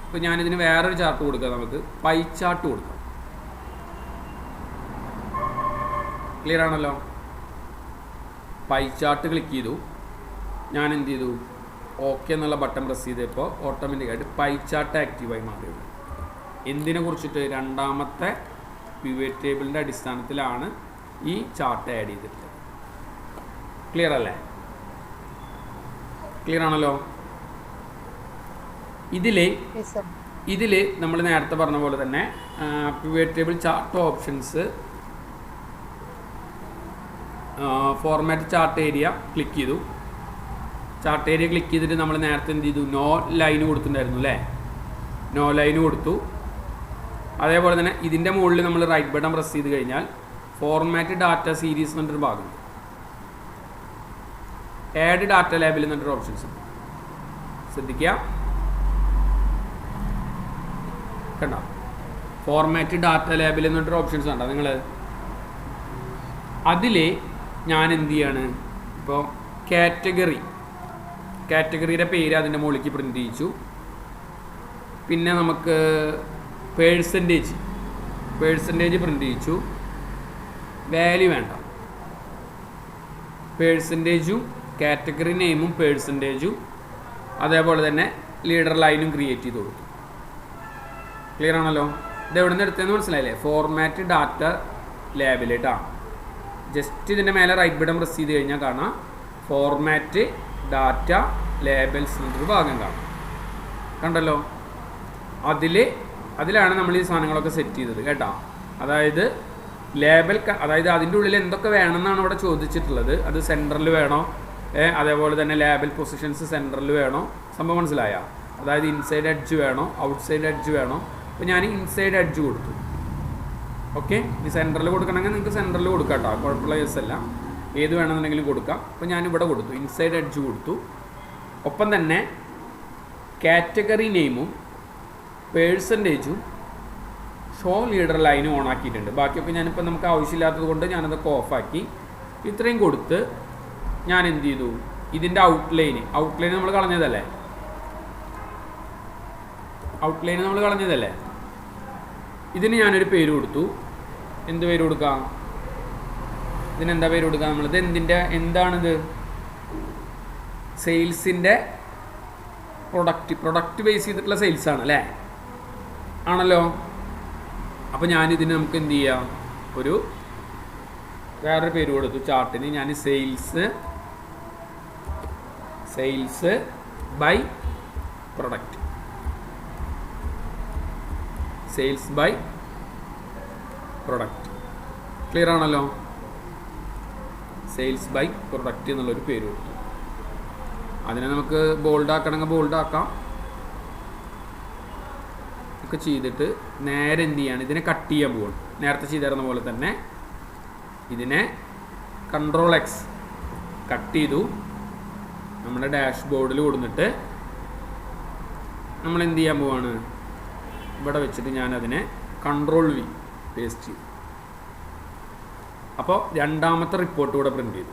ഇപ്പോൾ ഞാനിതിന് വേറൊരു ചാർട്ട് കൊടുക്കാം, നമുക്ക് പൈ ചാർട്ട് കൊടുക്കാം. ക്ലിയർ ആണല്ലോ? പൈ ചാർട്ട് ക്ലിക്ക് ചെയ്തു, ഞാൻ എന്ത് ചെയ്തു? ഓക്കെ എന്നുള്ള ബട്ടൺ പ്രസ് ചെയ്തപ്പോൾ ഓട്ടോമാറ്റിക്കായിട്ട് പൈ ചാർട്ട് ആക്റ്റീവായി മാറിയുള്ളൂ. എന്തിനെ കുറിച്ചിട്ട്? രണ്ടാമത്തെ പിവറ്റ് ടേബിളിൻ്റെ അടിസ്ഥാനത്തിലാണ് ഈ ചാർട്ട് ആഡ് ചെയ്തിട്ടുള്ളത്. ക്ലിയർ അല്ലേ? ക്ലിയർ ആണല്ലോ? ഇതിൽ നമ്മൾ നേരത്തെ പറഞ്ഞ പോലെ തന്നെ pivot table chart options, format chart area click ചെയ്തു. ചാർട്ട് ഏരിയ ക്ലിക്ക് ചെയ്തിട്ട് നമ്മൾ നേരത്തെ എന്ത് ചെയ്തു? നോ ലൈന് കൊടുത്തിട്ടുണ്ടായിരുന്നു അല്ലേ? നോ ലൈന് കൊടുത്തു. അതേപോലെ തന്നെ ഇതിൻ്റെ മുകളിൽ നമ്മൾ റൈറ്റ് ബട്ടൺ പ്രസ് ചെയ്ത് കഴിഞ്ഞാൽ ഫോർമാറ്റ് ഡാറ്റ സീരീസ് എന്നൊരു ഭാഗമുണ്ട്, ആഡ് ഡാറ്റ ലേബൽ എന്നൊരു ഓപ്ഷൻസ് ഉണ്ട്. ശ്രദ്ധിക്കുക, കണ്ടോ? ഫോർമാറ്റ് ഡാറ്റ ലേബൽ എന്നൊരു ഓപ്ഷൻസ് കണ്ടോ നിങ്ങൾ? അതിൽ ഞാൻ എന്ത് ചെയ്യാണ്? ഇപ്പോൾ കാറ്റഗറിയുടെ പേര് അതിൻ്റെ മുകളിലേക്ക് പ്രിൻ്റ് ചെയ്യിച്ചു. പിന്നെ നമുക്ക് പേഴ്സൻറ്റേജ് പ്രിൻ്റ് ചെയ്യിച്ചു. വാല്യൂ വേണ്ട, പേഴ്സൻറ്റേജും കാറ്റഗറി നെയിമും പേഴ്സൻറ്റേജും അതേപോലെ തന്നെ ലീഡർ ലൈനും ക്രിയേറ്റ് ചെയ്ത് കൊടുത്തു. ക്ലിയർ ആണല്ലോ? ഇത് എവിടെ നിന്ന് എടുത്തതെന്ന് മനസ്സിലായില്ലേ? ഫോർമാറ്റ് ഡാറ്റ ലേബൽ കേട്ടോ. ജസ്റ്റ് ഇതിൻ്റെ മേലെ റൈറ്റ് ബട്ടൺ പ്രസ് ചെയ്ത് കഴിഞ്ഞാൽ കാണാം ഫോർമാറ്റ് ഡാറ്റ ലേബൽസ് എന്നൊരു ഭാഗം കാണാം. കണ്ടല്ലോ? അതിലാണ് നമ്മൾ ഈ സാധനങ്ങളൊക്കെ സെറ്റ് ചെയ്തത് കേട്ടോ. അതായത് ലേബൽ, അതായത് അതിൻ്റെ ഉള്ളിൽ എന്തൊക്കെ വേണമെന്നാണ് ഇവിടെ ചോദിച്ചിട്ടുള്ളത്. അത് സെൻറ്ററിൽ വേണോ, അതേപോലെ തന്നെ ലേബൽ പൊസിഷൻസ് സെൻറ്ററിൽ വേണോ, സംഭവം മനസ്സിലായോ? അതായത് ഇൻസൈഡ് എഡ്ജ് വേണോ, ഔട്ട്സൈഡ് എഡ്ജ് വേണോ? അപ്പോൾ ഞാൻ ഇൻസൈഡ് എഡ്ജ് കൊടുത്തു. ഓക്കെ, ഈ സെൻറ്ററിൽ കൊടുക്കണമെങ്കിൽ നിങ്ങൾക്ക് സെൻറ്ററിൽ കൊടുക്കാം കേട്ടോ, കുഴപ്പമുള്ള കേസല്ല, ഏത് വേണമെന്നുണ്ടെങ്കിലും കൊടുക്കാം. അപ്പോൾ ഞാനിവിടെ കൊടുത്തു, ഇൻസൈഡ് എഡ്ജ് കൊടുത്തു. ഒപ്പം തന്നെ കാറ്റഗറി നെയിമും പേഴ്സൻറ്റേജും ഷോ ലീഡർ ലൈനും ഓൺ ആക്കിയിട്ടുണ്ട്. ബാക്കിയൊക്കെ ഞാനിപ്പോൾ നമുക്ക് ആവശ്യമില്ലാത്തത് കൊണ്ട് ഞാനതൊക്കെ ഓഫാക്കി. ഇത്രയും കൊടുത്ത് ഞാൻ എന്ത് ചെയ്തു? ഇതിൻ്റെ ഔട്ട്ലൈൻ നമ്മൾ കളഞ്ഞതല്ലേ? ഇതിന് ഞാനൊരു പേര് കൊടുത്തു. എന്ത് പേര് കൊടുക്കാം? ഇതിനെന്താ പേര് കൊടുക്കുക? നമ്മളിത് എന്താണിത്? സെയിൽസിൻ്റെ പ്രൊഡക്റ്റ് ബേസ് ചെയ്തിട്ടുള്ള സെയിൽസാണ് അല്ലേ? ആണല്ലോ? അപ്പോൾ ഞാനിതിന് നമുക്ക് എന്ത് ചെയ്യാം, ഒരു വേറൊരു പേര് കൊടുത്തു ചാർട്ടിന്. ഞാൻ sales by product, sales by product. Clear ആണല്ലോ? സെയിൽസ് ബൈ പ്രൊഡക്റ്റ് എന്നുള്ളൊരു പേര് കൊടുത്തു. അതിനെ നമുക്ക് ബോൾഡ് ആക്കണമെങ്കിൽ ബോൾഡ് ആക്കാം ഒക്കെ ചെയ്തിട്ട് നേരെ എന്ത് ചെയ്യാണ്, ഇതിനെ കട്ട് ചെയ്യാൻ പോകണം. നേരത്തെ ചെയ്തിരുന്ന പോലെ തന്നെ ഇതിനെ Ctrl+X കട്ട് ചെയ്തു നമ്മുടെ ഡാഷ്ബോർഡിൽ കൊടുത്തിട്ട് നമ്മൾ എന്ത് ചെയ്യാൻ പോവാണ്, ഇവിടെ വെച്ചിട്ട് ഞാനതിനെ Ctrl+V പേസ്റ്റ് ചെയ്തു. അപ്പോൾ രണ്ടാമത്തെ റിപ്പോർട്ട് ഇവിടെ പ്രിൻ്റ് ചെയ്തു.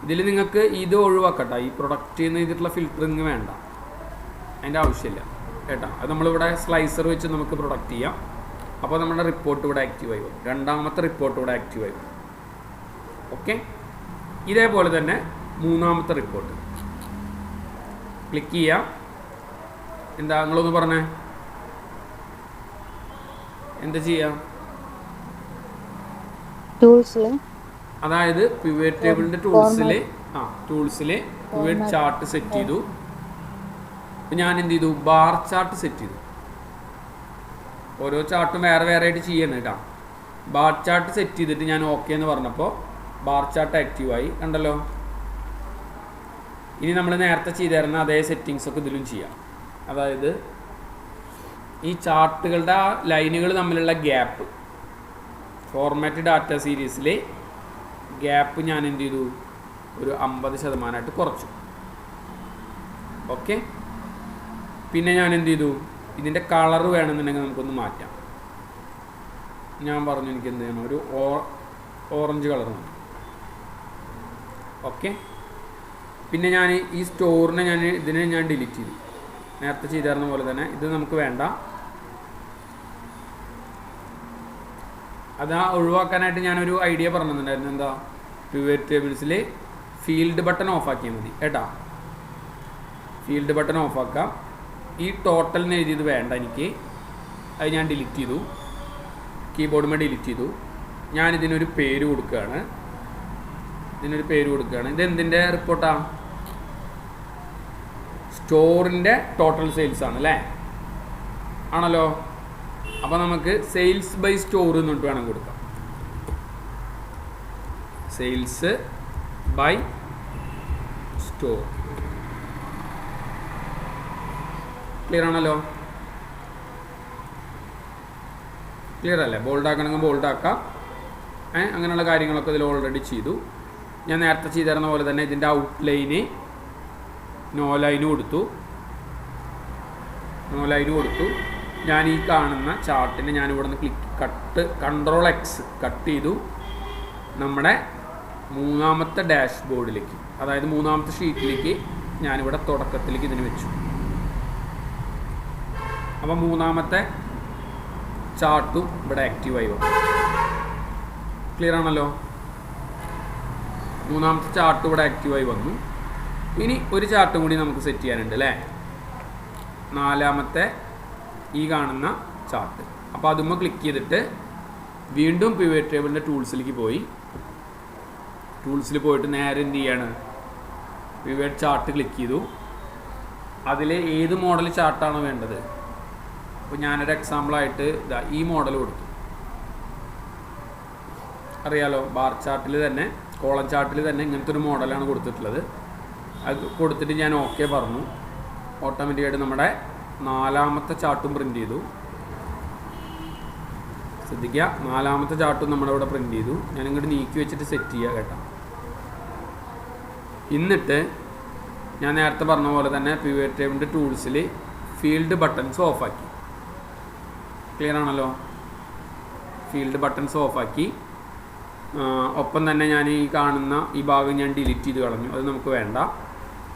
ഇതിൽ നിങ്ങൾക്ക് ഇത് ഒഴിവാക്കട്ടെ, ഈ പ്രൊഡക്റ്റ് എന്ന് ചെയ്തിട്ടുള്ള ഫിൽറ്ററിങ് വേണ്ട, അതിൻ്റെ ആവശ്യമില്ല കേട്ടോ. അത് നമ്മളിവിടെ സ്ലൈസർ വെച്ച് നമുക്ക് പ്രൊഡക്റ്റ് ചെയ്യാം. അപ്പോൾ നമ്മുടെ റിപ്പോർട്ട് ഇവിടെ ആക്റ്റീവായി വരും, രണ്ടാമത്തെ റിപ്പോർട്ട് ഇവിടെ ആക്റ്റീവായി വരും. ഓക്കെ, ഇതേപോലെ തന്നെ മൂന്നാമത്തെ റിപ്പോർട്ട് ക്ലിക്ക് ചെയ്യാം. എന്താ നിങ്ങളൊന്ന് പറഞ്ഞേ, എന്താ ചെയ്യാം? അതായത് പിവറ്റ് ടേബിളിൻ്റെ ടൂൾസിൽ പിവറ്റ് ചാർട്ട് സെറ്റ് ചെയ്തു. ഞാൻ എന്ത് ചെയ്തു, ബാർ ചാർട്ട് സെറ്റ് ചെയ്തു. ഓരോ ചാർട്ടും വേറെ വേറെ ആയിട്ട് ചെയ്യണം കേട്ടോ. ബാർ ചാർട്ട് സെറ്റ് ചെയ്തിട്ട് ഞാൻ ഓക്കെ എന്ന് പറഞ്ഞപ്പോൾ ബാർ ചാർട്ട് ആക്റ്റീവായി, കണ്ടല്ലോ. ഇനി നമ്മൾ നേരത്തെ ചെയ്തിരുന്ന അതേ സെറ്റിങ്സ് ഒക്കെ ഇതിലും ചെയ്യാം. അതായത് ഈ ചാർട്ടുകളുടെ ലൈനുകൾ തമ്മിലുള്ള ഗ്യാപ്പ്, ഫോർമാറ്റ് ഡാറ്റ സീരീസിലെ ഗ്യാപ്പ് ഞാൻ എന്ത് ചെയ്തു, ഒരു 50% കുറച്ചു. ഓക്കെ, പിന്നെ ഞാൻ എന്ത് ചെയ്തു, ഇതിൻ്റെ കളർ വേണമെന്നുണ്ടെങ്കിൽ നമുക്കൊന്ന് മാറ്റാം. ഞാൻ പറഞ്ഞു എനിക്ക് എന്ത് ചെയ്യണം, ഒരു ഓറഞ്ച് കളർ മതി. ഓക്കെ, പിന്നെ ഞാൻ ഈ സ്റ്റോറിനെ ഇതിനെ ഞാൻ ഡിലീറ്റ് ചെയ്തു. നേരത്തെ ചെയ്തിരുന്ന പോലെ തന്നെ ഇത് നമുക്ക് വേണ്ട. അത് ഒഴിവാക്കാനായിട്ട് ഞാനൊരു ഐഡിയ പറഞ്ഞിട്ടുണ്ടായിരുന്നു. എന്താ, പിവറ്റ് ടേബിൾസിൽ ഫീൽഡ് ബട്ടൺ ഓഫാക്കിയാൽ മതി കേട്ടോ. ഫീൽഡ് ബട്ടൺ ഓഫാക്കാം. ഈ ടോട്ടലിന് എഴുതിയത് വേണ്ട എനിക്ക്, അത് ഞാൻ ഡിലീറ്റ് ചെയ്തു. കീബോർഡ് ഡിലീറ്റ് ചെയ്തു. ഞാനിതിനൊരു പേര് കൊടുക്കുകയാണ്. ഇതെന്തിൻ്റെ റിപ്പോർട്ടാണ്? സ്റ്റോറിൻ്റെ ടോട്ടൽ സെയിൽസ് ആണ് അല്ലേ, ആണല്ലോ. അപ്പോൾ നമുക്ക് സെയിൽസ് ബൈ സ്റ്റോർ എന്നിട്ട് വേണം കൊടുക്കാം. Sales by store. ക്ലിയർ ആണല്ലോ? ക്ലിയർ അല്ലേ? ബോൾഡ് ആക്കണമെങ്കിൽ ബോൾഡ് ആക്കാം. അങ്ങനെയുള്ള കാര്യങ്ങളൊക്കെ ഇതിൽ ഓൾറെഡി ചെയ്തു. ഞാൻ നേരത്തെ ചെയ്തിരുന്ന പോലെ തന്നെ ഇതിൻ്റെ ഔട്ട്ലൈന് നോ ലൈന് കൊടുത്തു. ഞാൻ ഈ കാണുന്ന ചാർട്ടിന് ഞാനിവിടെ നിന്ന് Ctrl+X കട്ട് ചെയ്തു നമ്മുടെ മൂന്നാമത്തെ ഡാഷ്ബോർഡിലേക്ക്, അതായത് മൂന്നാമത്തെ ഷീറ്റിലേക്ക് ഞാനിവിടെ തുടക്കത്തിലേക്ക് ഇതിന് വെച്ചു. അപ്പോൾ മൂന്നാമത്തെ ചാർട്ടും ഇവിടെ ആക്റ്റീവായി വന്നു. ക്ലിയർ ആണല്ലോ? മൂന്നാമത്തെ ചാർട്ട് ഇവിടെ ആക്റ്റീവായി വന്നു. ഇനി ഒരു ചാർട്ടും കൂടി നമുക്ക് സെറ്റ് ചെയ്യാനുണ്ട് അല്ലേ, നാലാമത്തെ ഈ കാണുന്ന ചാർട്ട്. അപ്പോൾ അതുമ്മ ക്ലിക്ക് ചെയ്തിട്ട് വീണ്ടും പിവറ്റ് ടേബിളിൻ്റെ ടൂൾസിലേക്ക് പോയിട്ട് നേരെ എന്ത് ചെയ്യാണ്, പിവറ്റ് ചാർട്ട് ക്ലിക്ക് ചെയ്തു. അതിൽ ഏത് മോഡൽ ചാർട്ടാണോ വേണ്ടത്, അപ്പോൾ ഞാനൊരു എക്സാമ്പിളായിട്ട് ഈ മോഡൽ കൊടുത്തു. അറിയാലോ, ബാർ ചാർട്ടിൽ തന്നെ, കോളം ചാർട്ടിൽ തന്നെ ഇങ്ങനത്തെ ഒരു മോഡലാണ് കൊടുത്തിട്ടുള്ളത്. അത് കൊടുത്തിട്ട് ഞാൻ ഓക്കെ പറഞ്ഞു. ഓട്ടോമാറ്റിക്കായിട്ട് നമ്മുടെ നാലാമത്തെ ചാർട്ടും പ്രിൻ്റ് ചെയ്തു. ശ്രദ്ധിക്കുക, നാലാമത്തെ ചാർട്ടും നമ്മളിവിടെ പ്രിൻ്റ് ചെയ്തു. ഞാൻ ഇങ്ങോട്ട് നീക്കി വെച്ചിട്ട് സെറ്റ് ചെയ്യുക കേട്ടോ. എന്നിട്ട് ഞാൻ നേരത്തെ പറഞ്ഞ പോലെ തന്നെ പിവറ്റ് ടേബിളിൻ്റെ ടൂൾസിൽ ഫീൽഡ് ബട്ടൺസ് ഓഫാക്കി. ക്ലിയർ ആണല്ലോ? ഫീൽഡ് ബട്ടൺസ് ഓഫാക്കി. ഒപ്പം തന്നെ ഞാൻ ഈ കാണുന്ന ഈ ഭാഗം ഞാൻ ഡിലീറ്റ് ചെയ്ത് കളഞ്ഞു, അത് നമുക്ക് വേണ്ട.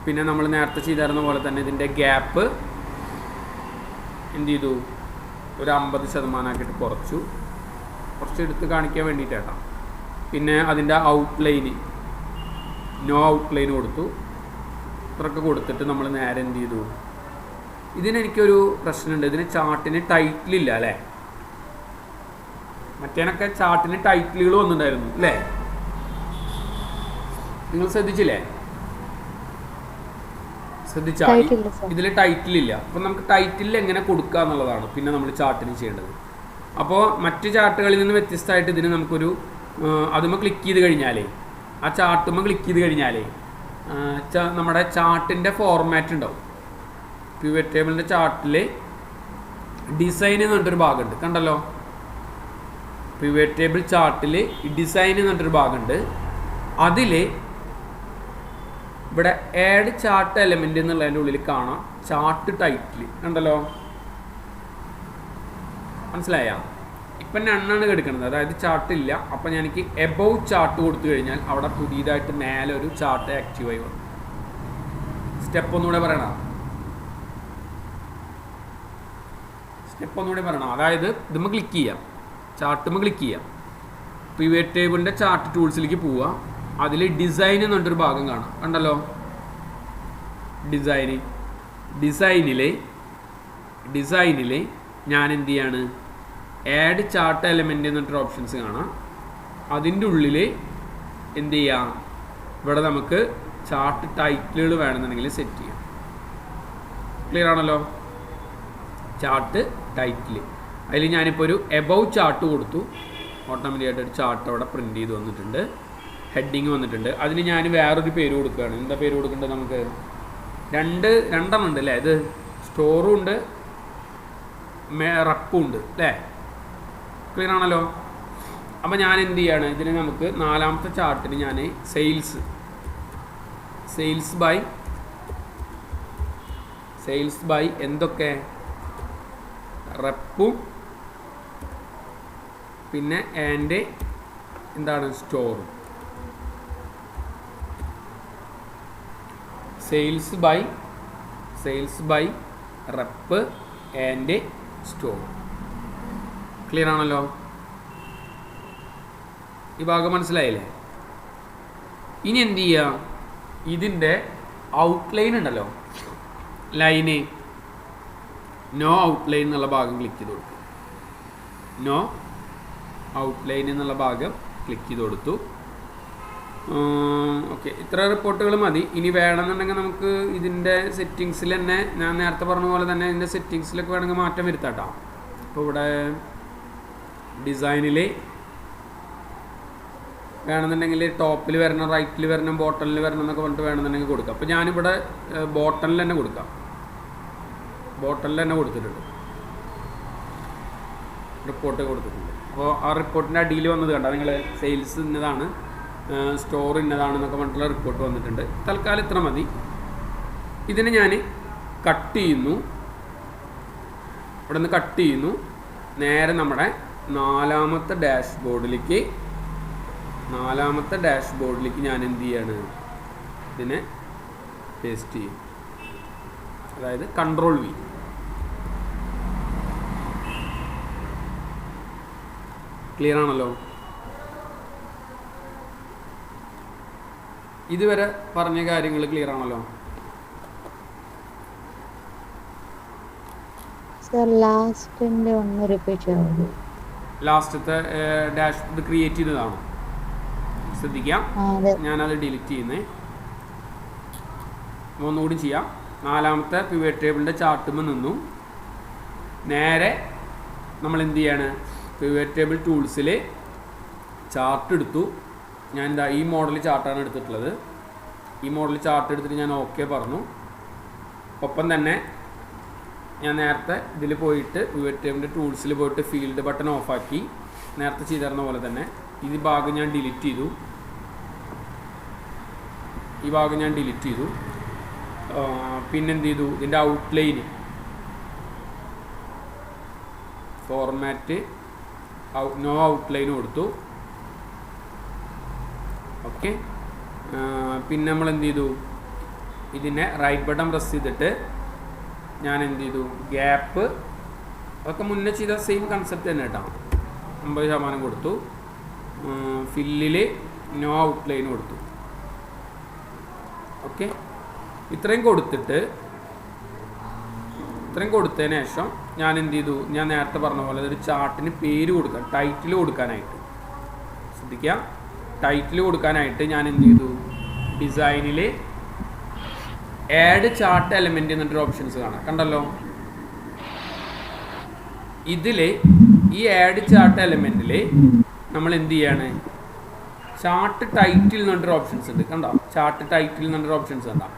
പിന്നെ നമ്മൾ നേരത്തെ ചെയ്തിരുന്ന പോലെ തന്നെ ഇതിൻ്റെ ഗ്യാപ്പ് എന്ത് ചെയ്തു, ഒരു 50% ആക്കിയിട്ട് കുറച്ച് എടുത്ത് കാണിക്കാൻ വേണ്ടിയിട്ടാണ്. പിന്നെ അതിൻ്റെ ഔട്ട്ലൈന് നോ ഔട്ട്ലൈൻ കൊടുത്തു. ഇത്രയൊക്കെ കൊടുത്തിട്ട് നമ്മൾ നേരെ എന്ത് ചെയ്തു, ഇതിനെനിക്കൊരു പ്രശ്നമുണ്ട്, ഇതിന് ചാർട്ടിന് ടൈറ്റിലില്ല അല്ലേ. മറ്റേനൊക്കെ ചാർട്ടിന് ടൈറ്റിലുകൾ വന്നിട്ടുണ്ടായിരുന്നു അല്ലേ? നിങ്ങൾ ശ്രദ്ധിച്ചില്ലേ? ശ്രദ്ധിച്ചാൽ ഇതിൽ ടൈറ്റിലില്ല. അപ്പം നമുക്ക് ടൈറ്റിൽ എങ്ങനെ കൊടുക്കുക എന്നുള്ളതാണ് പിന്നെ നമ്മൾ ചാർട്ടിന് ചെയ്യേണ്ടത്. അപ്പോൾ മറ്റ് ചാർട്ടുകളിൽ നിന്ന് വ്യത്യസ്തമായിട്ട് ഇതിന് നമുക്കൊരു അതുമ്മ ക്ലിക്ക് ചെയ്ത് കഴിഞ്ഞാലേ, ആ ചാർട്ടുമ്മ ക്ലിക്ക് ചെയ്ത് കഴിഞ്ഞാലേ നമ്മുടെ ചാർട്ടിൻ്റെ ഫോർമാറ്റ് ഉണ്ടാവും. പിവറ്റ് ടേബിളിൻ്റെ ചാർട്ടിൽ ഡിസൈൻ എന്ന് പറഞ്ഞിട്ടൊരു ഭാഗമുണ്ട്, കണ്ടല്ലോ. പിവറ്റ് ടേബിൾ ചാർട്ടിൽ ഡിസൈൻ എന്ന് പറഞ്ഞിട്ടൊരു ഭാഗമുണ്ട്. അതിൽ ഇവിടെ ആഡ് ചാർട്ട് എലമെന്റ് എന്നുള്ളതിൻ്റെ ഉള്ളിൽ കാണാം ചാർട്ട് ടൈറ്റിൽ, കണ്ടല്ലോ. മനസ്സിലായ? ഇപ്പം നണ്ണാണ് എടുക്കുന്നത്, അതായത് ചാർട്ട് ഇല്ല. അപ്പം ഞാൻ എനിക്ക് എബവ് ചാർട്ട് കൊടുത്തു കഴിഞ്ഞാൽ അവിടെ പുതിയതായിട്ട് മേലെ ഒരു ചാർട്ട് ആക്റ്റീവായി വന്നു. സ്റ്റെപ്പ് ഒന്നുകൂടെ പറയണം. അതായത് ഇതുമ്മ ക്ലിക്ക് ചെയ്യാം, ചാർട്ടുമ്മ ക്ലിക്ക് ചെയ്യാം, പിവറ്റ് ടേബിളിൻ്റെ ചാർട്ട് ടൂൾസിലേക്ക് പോവുക. അതിൽ ഡിസൈൻ എന്ന് പറഞ്ഞൊരു ഭാഗം കാണാം, കണ്ടല്ലോ. ഡിസൈനിൽ ഞാൻ എന്ത് ചെയ്യാണ്, ആഡ് ചാർട്ട് എലമെന്റ് എന്ന് പറഞ്ഞിട്ട് ഓപ്ഷൻസ് കാണാം. അതിൻ്റെ ഉള്ളിൽ എന്ത് ചെയ്യാം, ഇവിടെ നമുക്ക് ചാർട്ട് ടൈറ്റിലുകൾ വേണമെന്നുണ്ടെങ്കിൽ സെറ്റ് ചെയ്യാം. ക്ലിയർ ആണല്ലോ? ചാർട്ട് ടൈറ്റിൽ അതിൽ ഞാനിപ്പോൾ ഒരു എബവ് ചാർട്ട് കൊടുത്തു. ഓട്ടോമാറ്റിക്കായിട്ട് ഒരു ചാർട്ട് അവിടെ പ്രിൻ്റ് ചെയ്ത് വന്നിട്ടുണ്ട്. ഹെഡിങ് വന്നിട്ടുണ്ട്. അതിന് ഞാൻ വേറൊരു പേര് കൊടുക്കുകയാണ്. എന്താ പേര് കൊടുക്കേണ്ടത്? നമുക്ക് രണ്ടെണ്ണം ഉണ്ട് അല്ലേ? ഇത് സ്റ്റോറും ഉണ്ട്, റപ്പും ഉണ്ട് അല്ലേ? ക്ലിയർ ആണല്ലോ? അപ്പോൾ ഞാൻ എന്ത് ചെയ്യാണ്, ഇതിന് നമുക്ക് നാലാമത്തെ ചാർട്ടിന് ഞാൻ സെയിൽസ് ബൈ എന്തൊക്കെ, റപ്പും പിന്നെ ആൻഡ് എന്താണ്, സ്റ്റോറും. Sales by rep and store. Clear ആണല്ലോ? ഈ ഭാഗം മനസ്സിലായില്ലേ? ഇനി എന്ത് ചെയ്യുക, ഇതിൻ്റെ ഔട്ട്ലൈൻ ഉണ്ടല്ലോ, ലൈന്, നോ ഔട്ട്ലൈൻ എന്നുള്ള ഭാഗം ക്ലിക്ക് ചെയ്ത് കൊടുത്തു. നോ ഔട്ട്ലൈൻ എന്നുള്ള ഭാഗം ക്ലിക്ക് ചെയ്ത് കൊടുത്തു. ഓക്കെ, ഇത്ര റിപ്പോർട്ടുകൾ മതി. ഇനി വേണമെന്നുണ്ടെങ്കിൽ നമുക്ക് ഇതിൻ്റെ സെറ്റിങ്സിൽ തന്നെ ഞാൻ നേരത്തെ പറഞ്ഞ പോലെ തന്നെ ഇതിൻ്റെ സെറ്റിങ്സിലൊക്കെ വേണമെങ്കിൽ മാറ്റം വരുത്താട്ടോ. അപ്പോൾ ഇവിടെ ഡിസൈനിൽ വേണമെന്നുണ്ടെങ്കിൽ ടോപ്പിൽ വരണം, റൈറ്റിൽ വരണം, ബോട്ടണിൽ വരണം എന്നൊക്കെ പറഞ്ഞിട്ട് വേണമെന്നുണ്ടെങ്കിൽ കൊടുക്കാം. അപ്പോൾ ഞാനിവിടെ ബോട്ടണിൽ തന്നെ കൊടുക്കാം. ബോട്ടണിൽ തന്നെ കൊടുത്തിട്ടുണ്ട്, റിപ്പോർട്ട് കൊടുത്തിട്ടുണ്ട്. അപ്പോൾ ആ റിപ്പോർട്ടിൻ്റെ അടിയിൽ വന്നത് കണ്ടോ നിങ്ങൾ, സെയിൽസ് ഇന്നതാണ്, സ്റ്റോർ ഇന്നതാണെന്നൊക്കെ പറഞ്ഞിട്ടുള്ള റിപ്പോർട്ട് വന്നിട്ടുണ്ട്. തൽക്കാലം ഇത്ര മതി. ഇതിനെ ഞാൻ കട്ട് ചെയ്യുന്നു, ഇവിടെ നിന്ന് കട്ട് ചെയ്യുന്നു. നേരെ നമ്മുടെ നാലാമത്തെ ഡാഷ്ബോർഡിലേക്ക് ഞാൻ എന്ത് ചെയ്യാണ്, ഇതിനെ പേസ്റ്റ് ചെയ്യും. അതായത് കൺട്രോൾ V. ക്ലിയർ ആണല്ലോ? ഇതുവരെ പറഞ്ഞ കാര്യങ്ങൾ ക്ലിയർ ആണല്ലോ? ലാസ്റ്റത്തെ ഡാഷ് ഇത് ക്രിയേറ്റ് ചെയ്തതാണോ? ശ്രദ്ധിക്കാം, ഞാനത് ഡിലീറ്റ് ചെയ്യുന്നേ. ഒന്നുകൂടി ചെയ്യാം. നാലാമത്തെ പിവറ്റ് ടേബിളിൻ്റെ ചാർട്ടുമ്പോൾ നിന്നു നേരെ നമ്മൾ എന്ത് ചെയ്യാണ്, പിവറ്റ് ടേബിൾ ടൂൾസിൽ ചാർട്ട് എടുത്തു. ഞാൻ എന്താ ഈ മോഡൽ ചാർട്ടാണ് എടുത്തിട്ടുള്ളത്. ഈ മോഡൽ ചാർട്ട് എടുത്തിട്ട് ഞാൻ ഓക്കെ പറഞ്ഞു. ഒപ്പം തന്നെ ഞാൻ നേരത്തെ ഇതിൽ പോയിട്ട് പിവറ്റ് ടേബിളിൻ്റെ ടൂൾസിൽ പോയിട്ട് ഫീൽഡ് ബട്ടൺ ഓഫാക്കി, നേരത്തെ ചെയ്തിരുന്ന പോലെ തന്നെ ഈ ഭാഗം ഞാൻ ഡിലീറ്റ് ചെയ്തു. പിന്നെന്ത് ചെയ്തു, ഇതിൻ്റെ ഔട്ട്ലൈൻ ഫോർമാറ്റ് നോ ഔട്ട്ലൈൻ കൊടുത്തു. ഓക്കെ, പിന്നെ നമ്മൾ എന്ത് ചെയ്തു, ഇതിനെ റൈറ്റ് ബട്ടൺ പ്രസ് ചെയ്തിട്ട് ഞാൻ എന്ത് ചെയ്തു, ഗ്യാപ്പ് അതൊക്കെ മുന്നേ ചെയ്ത സെയിം കൺസെപ്റ്റ് തന്നെ കേട്ടോ. 50% കൊടുത്തു. ഫില്ലിൽ നോ ഔട്ട്ലൈൻ കൊടുത്തു. ഓക്കെ, ഇത്രയും കൊടുത്തതിന് ശേഷം ഞാൻ എന്ത് ചെയ്തു, ഞാൻ നേരത്തെ പറഞ്ഞ പോലെ ഒരു ചാർട്ടിന് പേര് കൊടുക്കാൻ, ടൈറ്റിൽ കൊടുക്കാനായിട്ട് ശ്രദ്ധിക്കുക, ടൈറ്റിൽ കൊടുക്കാനായിട്ട് ഞാൻ എന്ത് ചെയ്തു, ഡിസൈനിൽ ആഡ് ചാർട്ട് എലമെൻ്റ് എന്നിട്ടൊരു ഓപ്ഷൻസ് കാണാം, കണ്ടല്ലോ. ഇതിൽ ഈ ആഡ് ചാർട്ട് എലമെൻറ്റിൽ നമ്മൾ എന്ത് ചെയ്യാണ്, ചാർട്ട് ടൈറ്റിൽ എന്നൊരു ഓപ്ഷൻസ് ഉണ്ട്, കണ്ടോ. ചാർട്ട് ടൈറ്റിൽ എന്നൊരു ഓപ്ഷൻസ് കണ്ടോ.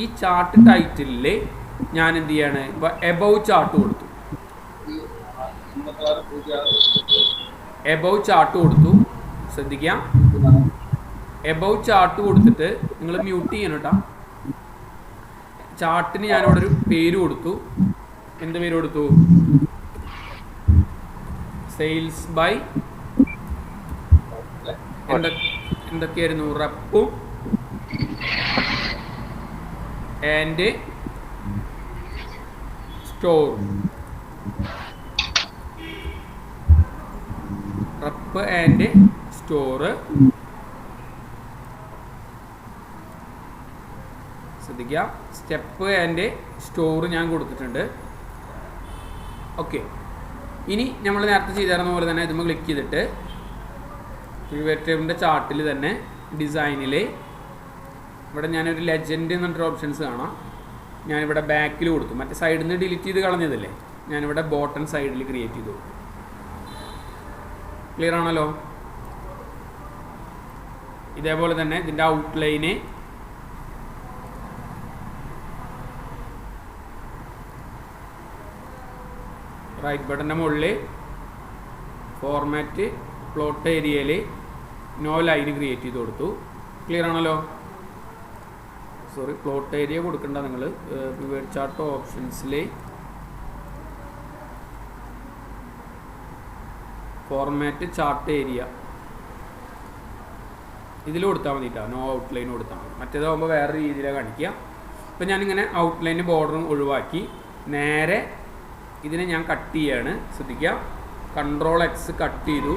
ഈ ചാർട്ട് ടൈറ്റിലിൽ ഞാൻ എന്ത് ചെയ്യാണ്, ഇപ്പോൾ എബവ് ചാർട്ട് കൊടുത്തു, എബവ് ചാർട്ട് കൊടുത്തു. ശ്രദ്ധിക്കുക, എബവ് ചാർട്ട് കൊടുത്തിട്ട് നിങ്ങൾ മ്യൂട്ട് ചെയ്യണം കേട്ടോ. ചാർട്ടിന് ഞാനിവിടെ ഒരു പേര് കൊടുത്തു. എന്ത് പേര് കൊടുത്തു? സെയിൽസ് ബൈ എന്തൊക്കെയായിരുന്നു, റെപ്പും and store, rep and store. ശ്രദ്ധിക്കുക, സ്റ്റെപ്പ് ആൻഡ് സ്റ്റോർ ഞാൻ കൊടുത്തിട്ടുണ്ട്. ഓക്കെ, ഇനി നമ്മൾ നേരത്തെ ചെയ്തിരുന്ന പോലെ തന്നെ ഇതുമ്പോൾ ക്ലിക്ക് ചെയ്തിട്ട് പിവറ്റ് ടേബിളിൻ്റെ ചാർട്ടിൽ തന്നെ ഡിസൈനിൽ ഇവിടെ ഞാനൊരു ലെജൻഡ് എന്നൊരു ഓപ്ഷൻസ് കാണാം. ഞാനിവിടെ ബാക്കിൽ കൊടുത്തു, മറ്റേ സൈഡിൽ നിന്ന് ഡിലീറ്റ് ചെയ്ത് കളഞ്ഞതല്ലേ, ഞാനിവിടെ ബോട്ടം സൈഡിൽ ക്രിയേറ്റ് ചെയ്തു. ക്ലിയർ ആണല്ലോ. ഇതേപോലെ തന്നെ ഇതിൻ്റെ ഔട്ട്ലൈന് റൈറ്റ് ബട്ടൻ്റെ മുകളിൽ ഫോർമാറ്റ് പ്ലോട്ട് ഏരിയയിൽ നോ ലൈൻ ക്രിയേറ്റ് ചെയ്ത് കൊടുത്തു. ക്ലിയർ ആണല്ലോ. സോറി, പ്ലോട്ട് ഏരിയ കൊടുക്കണ്ട നിങ്ങൾ. പിവറ്റ് ചാർട്ട് ഓപ്ഷൻസിൽ ഫോർമാറ്റ് ചാർട്ട് ഏരിയ ഇതിൽ കൊടുത്താൽ മതിട്ടോ, നോ ഔട്ട്ലൈൻ കൊടുത്താൽ മതി. മറ്റേതാകുമ്പോൾ വേറെ രീതിയിലാണ് കാണിക്കുക. ഇപ്പം ഞാനിങ്ങനെ ഔട്ട്ലൈന് ബോർഡറും ഒഴിവാക്കി നേരെ ഇതിനെ ഞാൻ കട്ട് ചെയ്യാണ്. ശ്രദ്ധിക്കുക, Ctrl+X കട്ട് ചെയ്തു.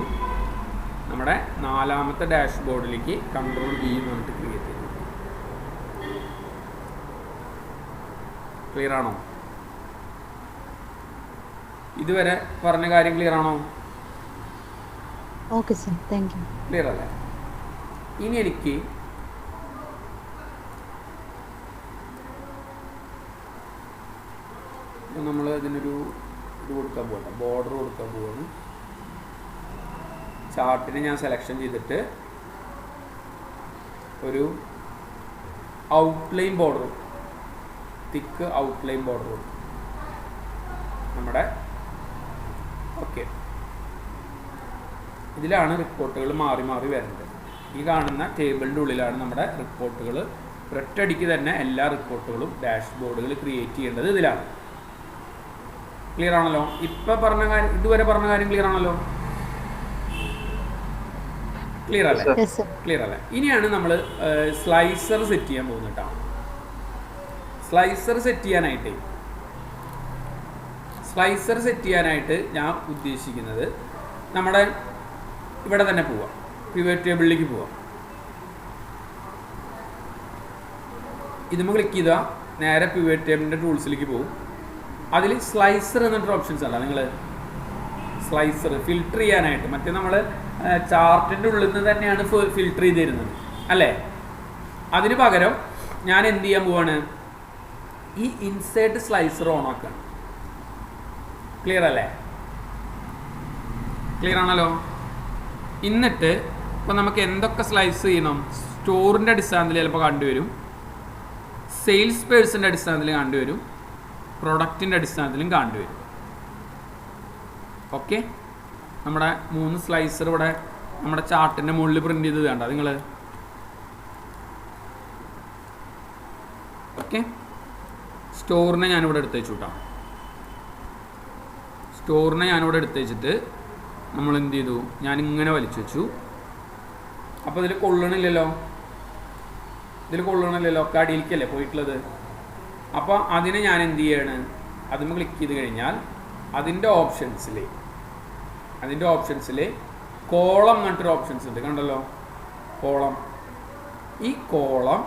നമ്മുടെ 4ാമത്തെ ഡാഷ്ബോർഡിലേക്ക് Ctrl+V എന്ന് പറഞ്ഞിട്ട് ക്രിയേറ്റ് ചെയ്തു. ക്ലിയർ ആണോ? ഇതുവരെ പറഞ്ഞ കാര്യം ക്ലിയർ ആണോ? Okay sir, thank you. Clear അല്ലേ? ഇനി എനിക്ക് നമ്മൾ ഇതിനൊരു ഇത് കൊടുക്കാൻ പോകണ്ട, ബോർഡർ കൊടുക്കാൻ പോവാണ്. ചാർട്ടിനെ ഞാൻ സെലക്ഷൻ ചെയ്തിട്ട് ഒരു ഔട്ട്ലൈൻ ബോർഡർ, തിക്ക് ഔട്ട്ലൈൻ ബോർഡർ കൊടുക്കും നമ്മുടെ. ഓക്കെ, ഇതിലാണ് റിപ്പോർട്ടുകൾ മാറി മാറി വരുന്നത്. ഈ കാണുന്ന ടേബിളിൻ്റെ ഉള്ളിലാണ് നമ്മുടെ റിപ്പോർട്ടുകൾ ഒറ്റയടിക്ക് തന്നെ എല്ലാ റിപ്പോർട്ടുകളും ഡാഷ്ബോർഡുകൾ ക്രിയേറ്റ് ചെയ്യേണ്ടത് ഇതിലാണ്. ക്ലിയർ ആണല്ലോ? ഇപ്പം പറഞ്ഞ കാര്യം, ഇതുവരെ പറഞ്ഞ കാര്യം ക്ലിയർ ആണല്ലോ? ക്ലിയർ അല്ലേ? ക്ലിയർ അല്ലേ? ഇനിയാണ് നമ്മൾ സ്ലൈസർ സെറ്റ് ചെയ്യാൻ പോകുന്നത് കേട്ടോ. സ്ലൈസർ സെറ്റ് ചെയ്യാനായിട്ട് ഞാൻ ഉദ്ദേശിക്കുന്നത് നമ്മുടെ ഇവിടെ തന്നെ പോവാം, പിവറ്റ് ടേബിളിലേക്ക് പോവാം. ഇതുമ്പോൾ ക്ലിക്ക് ചെയ്താൽ നേരെ പിവറ്റ് ടേബിളിൻ്റെ ടൂൾസിലേക്ക് പോകും. അതിൽ സ്ലൈസർ എന്നിട്ടൊരു ഓപ്ഷൻസ് അല്ല, നിങ്ങൾ സ്ലൈസർ ഫിൽട്ടർ ചെയ്യാനായിട്ട്, മറ്റേ നമ്മൾ ചാർട്ടിൻ്റെ ഉള്ളിൽ നിന്ന് തന്നെയാണ് ഫിൽട്ടർ ചെയ്ത് തരുന്നത് അല്ലേ. അതിന് പകരം ഞാൻ എന്ത് ചെയ്യാൻ പോവാണ്, ഈ ഇൻസേർട്ട് സ്ലൈസർ ഓൺ ആക്കുകയാണ്. ക്ലിയർ അല്ലേ? ക്ലിയർ ആണല്ലോ. എന്നിട്ട് ഇപ്പം നമുക്ക് എന്തൊക്കെ സ്ലൈസ് ചെയ്യണം, സ്റ്റോറിൻ്റെ അടിസ്ഥാനത്തിൽ ചിലപ്പോൾ കണ്ടുവരും, സെയിൽസ് പേഴ്സൻ്റെ അടിസ്ഥാനത്തിൽ കണ്ടുവരും, പ്രൊഡക്റ്റിൻ്റെ അടിസ്ഥാനത്തിലും കണ്ടുവരും. ഓക്കെ, നമ്മുടെ 3 സ്ലൈസർ ഇവിടെ നമ്മുടെ ചാർട്ടിൻ്റെ മുകളിൽ പ്രിൻ്റ് ചെയ്ത് വേണ്ട നിങ്ങൾ. ഓക്കെ, സ്റ്റോറിനെ ഞാനിവിടെ എടുത്ത് വെച്ചു കേട്ടോ. സ്റ്റോറിനെ ഞാനിവിടെ എടുത്ത് വെച്ചിട്ട് നമ്മൾ എന്ത് ചെയ്തു, ഞാനിങ്ങനെ വലിച്ചു വെച്ചു. അപ്പോൾ ഇതിൽ കൊള്ളണില്ലല്ലോ, ഒക്കെ അടിയിലേക്കല്ലേ പോയിട്ടുള്ളത്. അപ്പോൾ അതിനെ ഞാൻ എന്ത് ചെയ്യാണ്, അതിന് ക്ലിക്ക് ചെയ്ത് കഴിഞ്ഞാൽ അതിൻ്റെ ഓപ്ഷൻസിൽ കോളം എന്നിട്ടൊരു ഓപ്ഷൻസ് ഉണ്ട്, കണ്ടല്ലോ കോളം. ഈ കോളം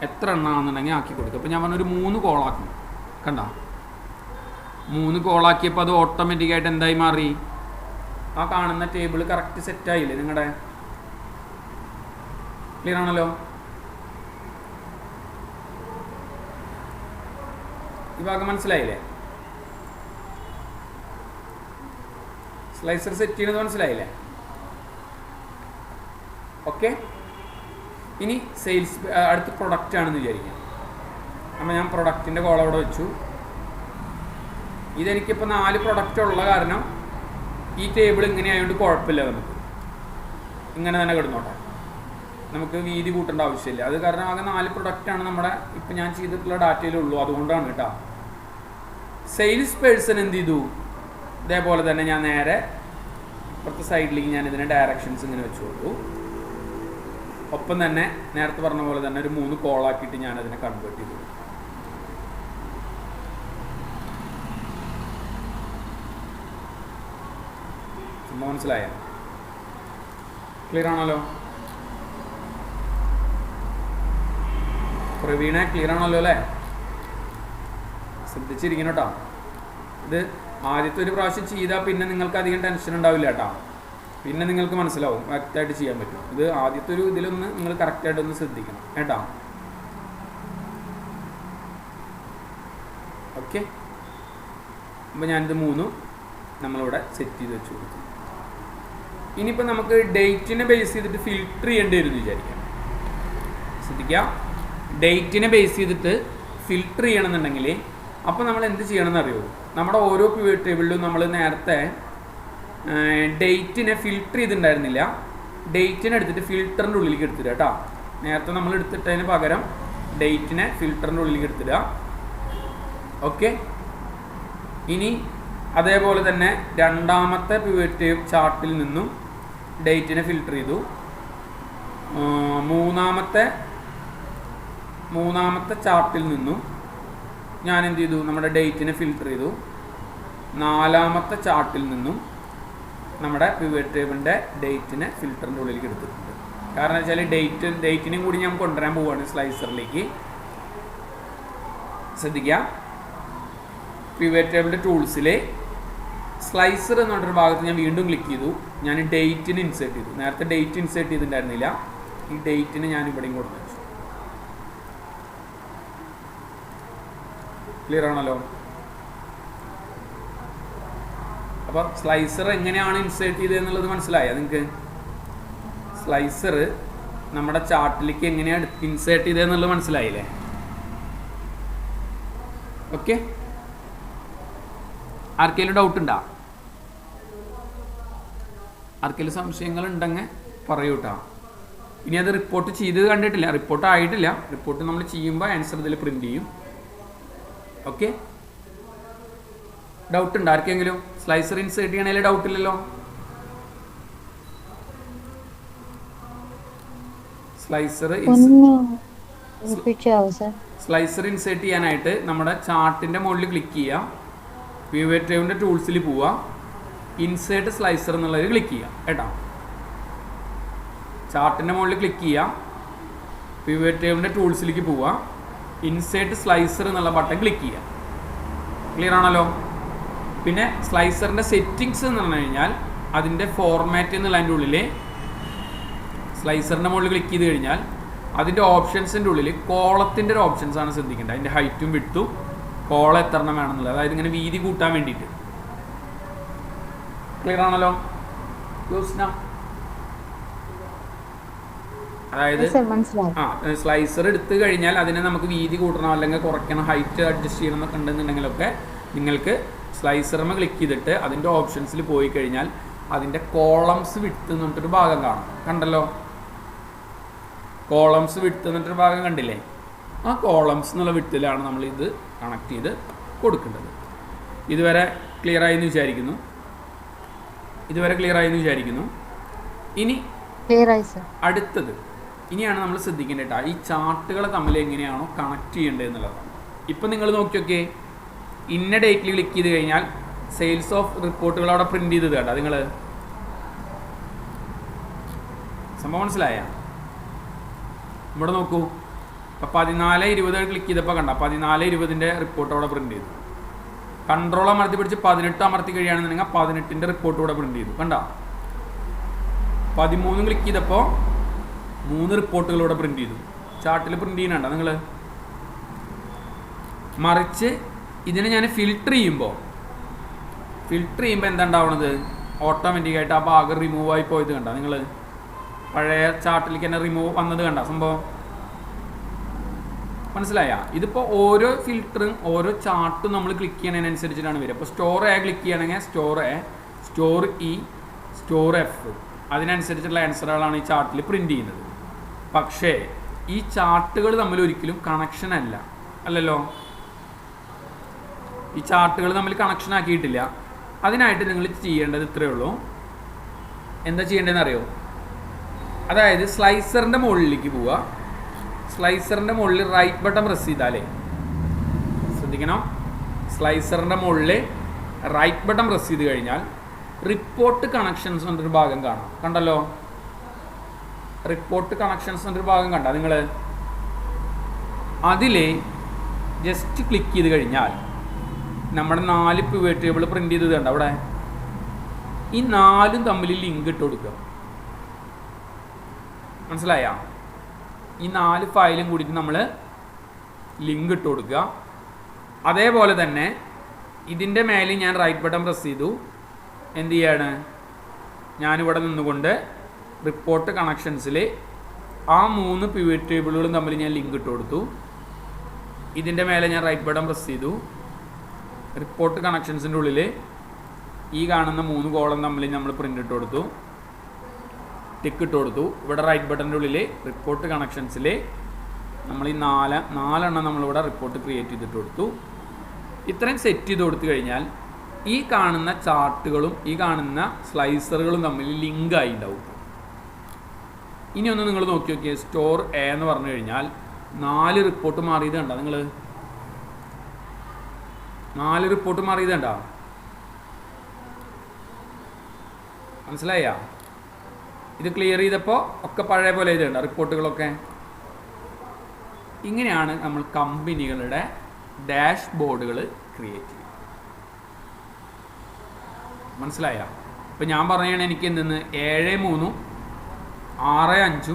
എത്ര എണ്ണമാണെന്നുണ്ടെങ്കിൽ ആക്കി കൊടുക്കുക. അപ്പോൾ ഞാൻ പറഞ്ഞൊരു 3 കോളാക്കണം, കണ്ടോ 3 കോളാക്കിയപ്പോൾ അത് ഓട്ടോമാറ്റിക്കായിട്ട് എന്തായി മാറി? ആ കാണുന്ന ടേബിൾ കറക്റ്റ് സെറ്റായില്ലേ നിങ്ങളുടെ? ക്ലിയർ ആണല്ലോ? ഈ ഭാഗം മനസ്സിലായില്ലേ? സ്ലൈസർ സെറ്റ് ചെയ്യുന്നത് മനസ്സിലായില്ലേ? ഓക്കെ. ഇനി സെയിൽസ് അടുത്ത പ്രൊഡക്റ്റ് ആണെന്ന് വിചാരിക്കാം. അപ്പോൾ ഞാൻ പ്രൊഡക്റ്റിൻ്റെ കോളം അവിടെ വെച്ചു. ഇതെനിക്കിപ്പോൾ 4 പ്രൊഡക്റ്റ് ഉള്ള കാരണം ഈ ടേബിൾ ഇങ്ങനെ ആയതുകൊണ്ട് കുഴപ്പമില്ല, നമുക്ക് ഇങ്ങനെ തന്നെ കിടന്നോട്ടെ, നമുക്ക് വീതി കൂട്ടേണ്ട ആവശ്യമില്ല. അത് കാരണം ആകെ 4 പ്രൊഡക്റ്റാണ് നമ്മുടെ ഇപ്പം ഞാൻ ചെയ്തിട്ടുള്ള ഡാറ്റയിലുള്ളൂ, അതുകൊണ്ടാണ് കേട്ടോ. സെയിൽസ് പേഴ്സൺ എന്ത് ചെയ്തു? ഇതേപോലെ തന്നെ ഞാൻ നേരെ ഇപ്പുറത്തെ സൈഡിലേക്ക് ഞാൻ ഇതിൻ്റെ ഡയറക്ഷൻസ് ഇങ്ങനെ വെച്ച് കൊടുത്തു. ഒപ്പം തന്നെ നേരത്തെ പറഞ്ഞ പോലെ തന്നെ ഒരു 3 കോളാക്കിയിട്ട് ഞാനതിനെ കൺവേർട്ട് ചെയ്തു. മനസ്സിലായ? ക്ലിയർ ആണല്ലോ? പ്രവീണ ക്ലിയർ ആണല്ലോ അല്ലേ? ശ്രദ്ധിച്ചിരിക്കണം കേട്ടോ. ഇത് ആദ്യത്തെ ഒരു പ്രാവശ്യം ചെയ്താൽ പിന്നെ നിങ്ങൾക്ക് അധികം ടെൻഷൻ ഉണ്ടാവില്ല കേട്ടോ. പിന്നെ നിങ്ങൾക്ക് മനസ്സിലാവും, കറക്റ്റായിട്ട് ചെയ്യാൻ പറ്റും. ഇത് ആദ്യത്തെ ഒരു ഇതിലൊന്ന് നിങ്ങൾ കറക്റ്റായിട്ടൊന്ന് ശ്രദ്ധിക്കണം കേട്ടോ. ഓക്കെ. അപ്പോൾ ഞാനിത് 3 നമ്മളിവിടെ സെറ്റ് ചെയ്ത് വെച്ച് കൊടുത്തു. ഇനിയിപ്പോൾ നമുക്ക് ഡേറ്റിനെ ബേസ് ചെയ്തിട്ട് ഫിൽട്ടർ ചെയ്യേണ്ടി വരും എന്ന് വിചാരിക്കാം. ശ്രദ്ധിക്കുക, ഡേറ്റിനെ ബേസ് ചെയ്തിട്ട് ഫിൽട്ടർ ചെയ്യണമെന്നുണ്ടെങ്കിൽ അപ്പോൾ നമ്മൾ എന്ത് ചെയ്യണമെന്ന് അറിയുമോ? നമ്മുടെ ഓരോ പിവറ്റ് ടേബിളിലും നമ്മൾ നേരത്തെ ഡേറ്റിനെ ഫിൽട്ടർ ചെയ്തിട്ടുണ്ടായിരുന്നില്ല. ഡേറ്റിനെ എടുത്തിട്ട് ഫിൽട്ടറിൻ്റെ ഉള്ളിലേക്ക് എടുത്തിടുക കേട്ടോ. നേരത്തെ നമ്മൾ എടുത്തിട്ടതിന് പകരം ഡേറ്റിനെ ഫിൽട്ടറിൻ്റെ ഉള്ളിലേക്ക് എടുത്തിടുക. ഓക്കെ. ഇനി അതേപോലെ തന്നെ രണ്ടാമത്തെ പിവറ്റ് ചാർട്ടിൽ നിന്നും ഡേറ്റിനെ ഫിൽട്ടർ ചെയ്തു. മൂന്നാമത്തെ ചാർട്ടിൽ നിന്നും ഞാൻ എന്ത് ചെയ്തു? നമ്മുടെ ഡേറ്റിനെ ഫിൽട്ടർ ചെയ്തു. 4ാമത്തെ ചാർട്ടിൽ നിന്നും നമ്മുടെ പിവറ്റ് ടേബിളിൻ്റെ ഡേറ്റിനെ ഫിൽട്ടറിൻ്റെ ഉള്ളിലേക്ക് എടുത്തിട്ടുണ്ട്. കാരണം വെച്ചാൽ ഡേറ്റിനെയും കൂടി ഞാൻ കൊണ്ടുവരാൻ പോവുകയാണ് സ്ലൈസറിലേക്ക്. ശ്രദ്ധിക്കുക, പിവറ്റ് ടേബിളിൻ്റെ ടൂൾസിലെ സ്ലൈസർ എന്ന് പറഞ്ഞൊരു ഭാഗത്ത് ഞാൻ വീണ്ടും ക്ലിക്ക് ചെയ്തു. ഞാൻ ഡേറ്റിന് ഇൻസേർട്ട് ചെയ്തു. നേരത്തെ ഡേറ്റ് ഇൻസേർട്ട് ചെയ്തിട്ടുണ്ടായിരുന്നില്ല. ഈ ഡേറ്റിന് ഞാൻ ഇവിടെയും കൊടുത്തു വെച്ചു. ക്ലിയർ ആണല്ലോ? അപ്പോൾ സ്ലൈസർ എങ്ങനെയാണ് ഇൻസേർട്ട് ചെയ്തത് എന്നുള്ളത് മനസ്സിലായോ നിങ്ങൾക്ക്? സ്ലൈസർ നമ്മുടെ ചാർട്ടിലേക്ക് എങ്ങനെയാണ് ഇൻസേർട്ട് ചെയ്തതെന്നുള്ളത് മനസ്സിലായില്ലേ? ഓക്കെ. ആർക്കെങ്കിലും ഡൗട്ട് ഉണ്ടോ? ആർക്കെങ്കിലും സംശയങ്ങൾ ഉണ്ടെങ്കിൽ പറയൂ കേട്ടോ. ഇനി അത് റിപ്പോർട്ട് ചെയ്ത് കണ്ടിട്ടില്ല, റിപ്പോർട്ട് ആയിട്ടില്ല. റിപ്പോർട്ട് നമ്മൾ ചെയ്യുമ്പോൾ ആൻസർ ഇതിൽ പ്രിന്റ് ചെയ്യും. ഓക്കെ. ഡൗട്ട് ഉണ്ടോ ആർക്കെങ്കിലും? സ്ലൈസർ ഇൻസേർട്ട് ചെയ്യണതിൽ ഡൗട്ട് ഇല്ലല്ലോ? സ്ലൈസർ ഇൻസേർട്ട് ചെയ്യാനായിട്ട് നമ്മുടെ ചാർട്ടിൻ്റെ മുകളിൽ ക്ലിക്ക് ചെയ്യുക. പിവറ്റ് ടേബിളിൻ്റെ ടൂൾസിൽ പോവുക. ഇൻസേർട്ട് സ്ലൈസർ എന്നുള്ളത് ക്ലിക്ക് ചെയ്യുക കേട്ടോ. ചാർട്ടിൻ്റെ മുകളിൽ ക്ലിക്ക് ചെയ്യുക. പിവറ്റ് ടേബിളിൻ്റെ ടൂൾസിലേക്ക് പോവുക. ഇൻസേർട്ട് സ്ലൈസർ എന്നുള്ള ബട്ടൺ ക്ലിക്ക് ചെയ്യുക. ക്ലിയർ ആണല്ലോ? പിന്നെ സ്ലൈസറിൻ്റെ സെറ്റിങ്സ് എന്ന് പറഞ്ഞു കഴിഞ്ഞാൽ അതിൻ്റെ ഫോർമാറ്റ് എന്നുള്ളതിൻ്റെ ഉള്ളിൽ സ്ലൈസറിൻ്റെ മുകളിൽ ക്ലിക്ക് ചെയ്ത് കഴിഞ്ഞാൽ അതിൻ്റെ ഓപ്ഷൻസിൻ്റെ ഉള്ളിൽ കോളത്തിൻ്റെ ഒരു ഓപ്ഷൻസാണ് ശ്രദ്ധിക്കേണ്ടത്. അതിൻ്റെ ഹൈറ്റും വിഡ്ത്തും കോളം എത്ര എണ്ണം വേണമെന്നുള്ളത്, അതായത് ഇങ്ങനെ വീതി കൂട്ടാൻ വേണ്ടിയിട്ട്. ക്ലിയർ ആണല്ലോ? അതായത് സ്ലൈസർ എടുത്തു കഴിഞ്ഞാൽ അതിനെ നമുക്ക് വീതി കൂട്ടണം അല്ലെങ്കിൽ കുറയ്ക്കണം, ഹൈറ്റ് അഡ്ജസ്റ്റ് ചെയ്യണം എന്നൊക്കെ ഉണ്ടെന്നുണ്ടെങ്കിലൊക്കെ നിങ്ങൾക്ക് സ്ലൈസറിന് ക്ലിക്ക് ചെയ്തിട്ട് അതിൻ്റെ ഓപ്ഷൻസിൽ പോയി കഴിഞ്ഞാൽ അതിൻ്റെ കോളംസ് വിഡ്ത്ത് എന്ന് പറഞ്ഞിട്ടൊരു ഭാഗം കാണും. കണ്ടല്ലോ? കോളംസ് വിഡ്ത്ത് എന്നിട്ടൊരു ഭാഗം കണ്ടില്ലേ? ആ കോളംസ് എന്നുള്ള വിഡ്ത്തിലാണ് നമ്മൾ ഇത് കണക്ട് ചെയ്ത് കൊടുക്കേണ്ടത്. ഇതുവരെ ക്ലിയർ ആയി എന്ന് വിചാരിക്കുന്നു. ഇനി അടുത്തത് ഇനിയാണ് നമ്മൾ ശ്രദ്ധിക്കേണ്ടത്. ഈ ചാർട്ടുകളെ തമ്മിൽ എങ്ങനെയാണോ കണക്ട് ചെയ്യേണ്ടത് എന്നുള്ളതാണ്. ഇപ്പം നിങ്ങൾ നോക്കിയൊക്കെ ഇന്ന ഡേറ്റിൽ ക്ലിക്ക് ചെയ്ത് കഴിഞ്ഞാൽ സെയിൽസ് ഓഫ് റിപ്പോർട്ടുകൾ അവിടെ പ്രിന്റ് ചെയ്തത് കേട്ടോ. നിങ്ങൾ സംഭവം മനസ്സിലായ? ഇവിടെ നോക്കൂ. അപ്പം 14/20 ക്ലിക്ക് ചെയ്തപ്പോൾ കണ്ട 14/20 റിപ്പോർട്ട് അവിടെ പ്രിന്റ് ചെയ്തു. കൺട്രോൾ അമർത്തി പിടിച്ച് 18 അമർത്തി കഴിയുകയാണെന്നുണ്ടെങ്കിൽ 18ൻ്റെ റിപ്പോർട്ട് ഇവിടെ പ്രിന്റ് ചെയ്തു. കണ്ടോ? 13 ക്ലിക്ക് ചെയ്തപ്പോൾ 3 റിപ്പോർട്ടുകൾ ഇവിടെ പ്രിന്റ് ചെയ്തു. ചാർട്ടിൽ പ്രിന്റ് ചെയ്യുന്നുണ്ടോ നിങ്ങൾ? മറിച്ച് ഇതിനെ ഞാൻ ഫിൽട്ടർ ചെയ്യുമ്പോൾ എന്താ ഉണ്ടാവുന്നത്? ഓട്ടോമാറ്റിക്കായിട്ട് ആ ഭാഗം റിമൂവ് ആയി പോയത് കണ്ട നിങ്ങൾ? പഴയ ചാർട്ടിലേക്ക് തന്നെ റിമൂവ് വന്നത് കണ്ട സംഭവം? മനസ്സിലായ? ഇതിപ്പോൾ ഓരോ ഫിൽറ്ററും ഓരോ ചാർട്ടും നമ്മൾ ക്ലിക്ക് ചെയ്യുന്നതിനനുസരിച്ചിട്ടാണ് വരിക. അപ്പോൾ സ്റ്റോർ എ ക്ലിക്ക് ചെയ്യണമെങ്കിൽ store A, store E, store F, അതിനനുസരിച്ചുള്ള ആൻസറുകളാണ് ഈ ചാർട്ടിൽ പ്രിന്റ് ചെയ്യുന്നത്. പക്ഷേ ഈ ചാർട്ടുകൾ തമ്മിൽ ഒരിക്കലും കണക്ഷൻ അല്ലല്ലോ. ഈ ചാർട്ടുകൾ തമ്മിൽ കണക്ഷൻ ആക്കിയിട്ടില്ല. അതിനായിട്ട് നിങ്ങൾ ചെയ്യേണ്ടത് ഇത്രയേ ഉള്ളൂ. എന്താ ചെയ്യേണ്ടതെന്ന് അറിയോ? അതായത് സ്ലൈസറിൻ്റെ മുകളിലേക്ക് പോവുക. സ്ലൈസറിൻ്റെ മുകളിൽ റൈറ്റ് ബട്ടൺ പ്രസ് ചെയ്താലേ, ശ്രദ്ധിക്കണം, സ്ലൈസറിൻ്റെ മുകളിൽ റൈറ്റ് ബട്ടൺ പ്രസ് ചെയ്ത് കഴിഞ്ഞാൽ റിപ്പോർട്ട് കണക്ഷൻസ് എന്നൊരു ഭാഗം കാണാം. കണ്ടല്ലോ? റിപ്പോർട്ട് കണക്ഷൻസ് എന്നൊരു ഭാഗം കണ്ട നിങ്ങൾ? അതിൽ ജസ്റ്റ് ക്ലിക്ക് ചെയ്ത് കഴിഞ്ഞാൽ നമ്മുടെ 4 പിവറ്റ് ടേബിൾ പ്രിന്റ് ചെയ്തത് കണ്ട അവിടെ? ഈ 4 തമ്മിൽ ലിങ്ക് ഇട്ട് കൊടുക്കുക. മനസ്സിലായ? ഈ 4 ഫയലും കൂടിയിട്ട് നമ്മൾ ലിങ്ക് ഇട്ട് കൊടുക്കുക. അതേപോലെ തന്നെ ഇതിൻ്റെ മേലെ ഞാൻ റൈറ്റ് ബട്ടൺ പ്രസ് ചെയ്തു. എന്ത് ചെയ്യാണ്? ഞാനിവിടെ നിന്നുകൊണ്ട് റിപ്പോർട്ട് കണക്ഷൻസിൽ ആ 3 പിവറ്റ് ടേബിളുകളും തമ്മിൽ ഞാൻ ലിങ്ക് ഇട്ട് കൊടുത്തു. ഇതിൻ്റെ മേലെ ഞാൻ റൈറ്റ് ബട്ടൺ പ്രസ് ചെയ്തു. റിപ്പോർട്ട് കണക്ഷൻസിൻ്റെ ഉള്ളിൽ ഈ കാണുന്ന 3 കോളം തമ്മിൽ നമ്മൾ പ്രിൻ്റ് ഇട്ട് കൊടുത്തു, ടിക്ക് ഇട്ട് കൊടുത്തു. ഇവിടെ റൈറ്റ് ബട്ടൻ്റെ ഉള്ളിൽ റിപ്പോർട്ട് കണക്ഷൻസിൽ നമ്മൾ ഈ 4 നമ്മളിവിടെ റിപ്പോർട്ട് ക്രിയേറ്റ് ചെയ്തിട്ട് കൊടുത്തു. ഇത്രയും സെറ്റ് ചെയ്ത് കൊടുത്തു കഴിഞ്ഞാൽ ഈ കാണുന്ന ചാർട്ടുകളും ഈ കാണുന്ന സ്ലൈസറുകളും തമ്മിൽ ലിങ്കായി ഉണ്ടാവും. ഇനി ഒന്ന് നിങ്ങൾ നോക്കി നോക്കിയേ. സ്റ്റോർ എ എന്ന് പറഞ്ഞു കഴിഞ്ഞാൽ 4 റിപ്പോർട്ട് മാറിയത് കണ്ടോ നിങ്ങൾ? 4 റിപ്പോർട്ട് മാറിയത് കണ്ടോ? മനസ്സിലായ? ഇത് ക്ലിയർ ചെയ്തപ്പോൾ ഒക്കെ പഴയ പോലെ ഇതുണ്ട് റിപ്പോർട്ടുകളൊക്കെ. ഇങ്ങനെയാണ് നമ്മൾ കമ്പനികളുടെ ഡാഷ് ബോർഡുകൾ ക്രിയേറ്റ് ചെയ്യുക. മനസ്സിലായ? ഇപ്പം ഞാൻ പറയുകയാണ് എനിക്ക് എന്തെന്ന് 7, 3, 6, 5,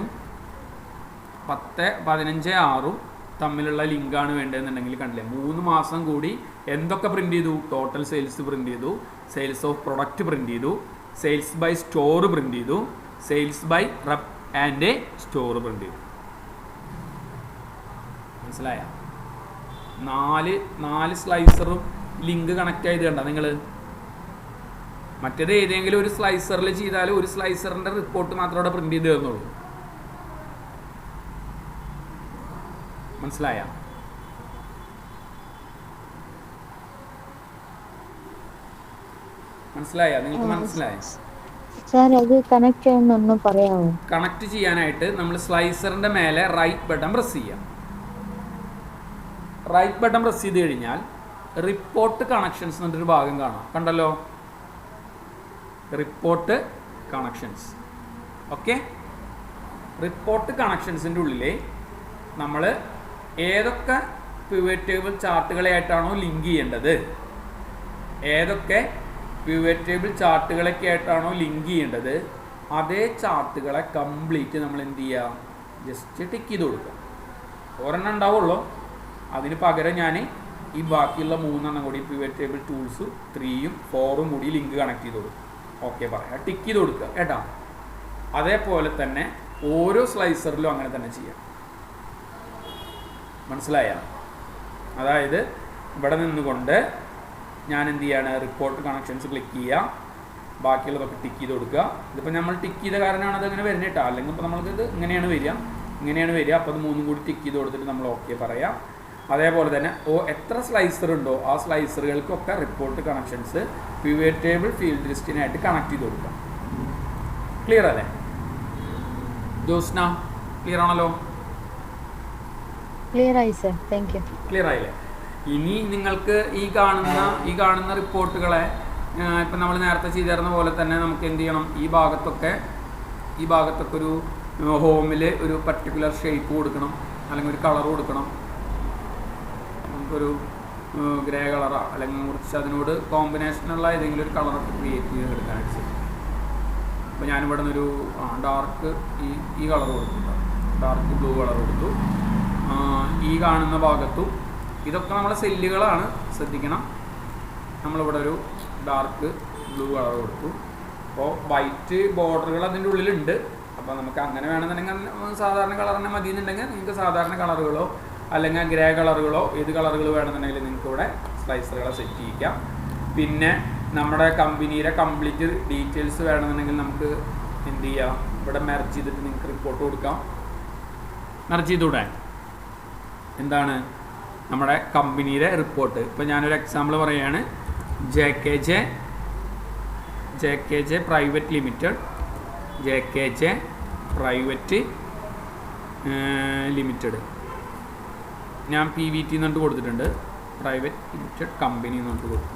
10, 15, 6 തമ്മിലുള്ള ലിങ്കാണ് വേണ്ടതെന്നുണ്ടെങ്കിൽ കണ്ടില്ലേ? 3 മാസം കൂടി എന്തൊക്കെ പ്രിന്റ് ചെയ്തു? ടോട്ടൽ സെയിൽസ് പ്രിന്റ് ചെയ്തു, സെയിൽസ് ഓഫ് പ്രൊഡക്റ്റ് പ്രിന്റ് ചെയ്തു, സെയിൽസ് ബൈ സ്റ്റോർ പ്രിന്റ് ചെയ്തു, sales by rep and store print ചെയ്തു. മനസ്സിലായ? 4 സ്ലൈസറും ലിങ്ക് കണക്ട് ആയത് കണ്ട നിങ്ങൾ? മറ്റേത് ഏതെങ്കിലും ഒരു സ്ലൈസറിൽ ചെയ്താൽ ഒരു സ്ലൈസറിൻ്റെ റിപ്പോർട്ട് മാത്രം അവിടെ പ്രിന്റ് ചെയ്ത് തരുന്നുള്ളൂ. മനസ്സിലായ? നിങ്ങൾക്ക് മനസ്സിലായ? കണക്ട് ചെയ്യാനായിട്ട് നമ്മൾ സ്ലൈസറിന്റെ മേലെ റൈറ്റ് ബട്ടൺ പ്രസ് ചെയ്യാം. റൈറ്റ് ബട്ടൺ പ്രസ് ചെയ്ത് കഴിഞ്ഞാൽ റിപ്പോർട്ട് കണക്ഷൻസ് എന്നൊരു ഭാഗം കാണാം. കണ്ടല്ലോ? Report connections. ഓക്കെ? റിപ്പോർട്ട് കണക്ഷൻസിൻ്റെ ഉള്ളിൽ നമ്മൾ ഏതൊക്കെ പിവറ്റ് ടേബിൾ ചാർട്ടുകളായിട്ടാണോ ലിങ്ക് ചെയ്യേണ്ടത്, ഏതൊക്കെ പിവറ്റ് ടേബിൾ ചാർട്ടുകളൊക്കെ ആയിട്ടാണോ ലിങ്ക് ചെയ്യേണ്ടത്, അതേ ചാർട്ടുകളെ കംപ്ലീറ്റ് നമ്മൾ എന്ത് ചെയ്യുക? ജസ്റ്റ് ടിക്ക് ചെയ്ത് കൊടുക്കുക. 1 ഉണ്ടാവുള്ളൂ. അതിന് പകരം ഞാൻ ഈ ബാക്കിയുള്ള 3 കൂടി പിവറ്റ് ടേബിൾ ടൂൾസ് 3ഉം 4ഉം കൂടി ലിങ്ക് കണക്ട് ചെയ്ത് കൊടുക്കും. ഓക്കെ പറയാം, ടിക്ക് ചെയ്ത് കൊടുക്കുക കേട്ടോ. അതേപോലെ തന്നെ ഓരോ സ്ലൈസറിലും അങ്ങനെ തന്നെ ചെയ്യാം. മനസ്സിലായ? അതായത് ഇവിടെ നിന്നുകൊണ്ട് ഞാൻ എന്ത് ചെയ്യാണ്? റിപ്പോർട്ട് കണക്ഷൻസ് ക്ലിക്ക് ചെയ്യുക, ബാക്കിയുള്ളതൊക്കെ ടിക്ക് ചെയ്ത് കൊടുക്കുക. ഇതിപ്പോൾ നമ്മൾ ടിക്ക് ചെയ്ത കാരണമാണ് അത് അങ്ങനെ വരുന്നത് കേട്ടോ. അല്ലെങ്കിൽ ഇപ്പോൾ നമ്മൾക്കിത് ഇങ്ങനെയാണ് വരിക. അപ്പോൾ അത് 3 കൂടി ടിക്ക് ചെയ്ത് കൊടുത്തിട്ട് നമ്മൾ ഓക്കെ പറയാം. അതേപോലെ തന്നെ എത്ര സ്ലൈസർ ഉണ്ടോ ആ സ്ലൈസറുകൾക്കൊക്കെ report connections pivot table field ലിസ്റ്റിനായിട്ട് കണക്ട് ചെയ്ത് കൊടുക്കാം. ക്ലിയർ അല്ലേ ജോസ്ന? ക്ലിയർ ആണല്ലോ? ക്ലിയർ ആയി സർ, താങ്ക് യു. ക്ലിയർ ആയില്ലേ? ഇനി നിങ്ങൾക്ക് ഈ കാണുന്ന റിപ്പോർട്ടുകളെ ഇപ്പം നമ്മൾ നേരത്തെ ചെയ്തിരുന്ന പോലെ തന്നെ നമുക്ക് എന്ത് ചെയ്യണം? ഈ ഭാഗത്തൊക്കെ ഒരു ഹോമിൽ ഒരു പർട്ടിക്കുലർ ഷേപ്പ് കൊടുക്കണം, അല്ലെങ്കിൽ ഒരു കളർ കൊടുക്കണം. നമുക്കൊരു ഗ്രേ കളറോ അല്ലെങ്കിൽ കുറച്ച് അതിനോട് കോമ്പിനേഷനുള്ള ഏതെങ്കിലും ഒരു കളറൊക്കെ ക്രിയേറ്റ് ചെയ്തെടുക്കാനായിട്ട് സാധിക്കും. അപ്പോൾ ഞാനിവിടെ നിന്നൊരു ഡാർക്ക് ഈ കളർ കൊടുത്തു, ഡാർക്ക് ബ്ലൂ കളർ കൊടുത്തു. ഈ കാണുന്ന ഭാഗത്തും ഇതൊക്കെ നമ്മളെ സെല്ലുകളാണ്, ശ്രദ്ധിക്കണം. നമ്മളിവിടെ ഒരു ഡാർക്ക് ബ്ലൂ കളർ കൊടുത്തു. അപ്പോൾ വൈറ്റ് ബോർഡറുകൾ അതിൻ്റെ ഉള്ളിലുണ്ട്. അപ്പോൾ നമുക്ക് അങ്ങനെ വേണമെന്നുണ്ടെങ്കിൽ സാധാരണ കളർ തന്നെ മതി എന്നുണ്ടെങ്കിൽ നിങ്ങൾക്ക് സാധാരണ കളറുകളോ അല്ലെങ്കിൽ ഗ്രേ കളറുകളോ ഏത് കളറുകൾ വേണമെന്നുണ്ടെങ്കിൽ നിങ്ങൾക്ക് ഇവിടെ സ്ലൈസറുകളെ സെറ്റ് ചെയ്യിക്കാം. പിന്നെ നമ്മുടെ കമ്പനിയുടെ കംപ്ലീറ്റ് ഡീറ്റെയിൽസ് വേണമെന്നുണ്ടെങ്കിൽ നമുക്ക് എന്ത് ചെയ്യാം, ഇവിടെ മെർജ് ചെയ്തിട്ട് നിങ്ങൾക്ക് റിപ്പോർട്ട് കൊടുക്കാം. മെർജ് ചെയ്തുകൂടെ എന്താണ് നമ്മുടെ കമ്പനിയുടെ റിപ്പോർട്ട്. ഇപ്പോൾ ഞാനൊരു എക്സാമ്പിൾ പറയുകയാണ്. JKJ private limited, JKJ private limited. ഞാൻ PVT എന്നിട്ട് കൊടുത്തിട്ടുണ്ട്, പ്രൈവറ്റ് ലിമിറ്റഡ് കമ്പനി എന്നിട്ട് കൊടുത്തു.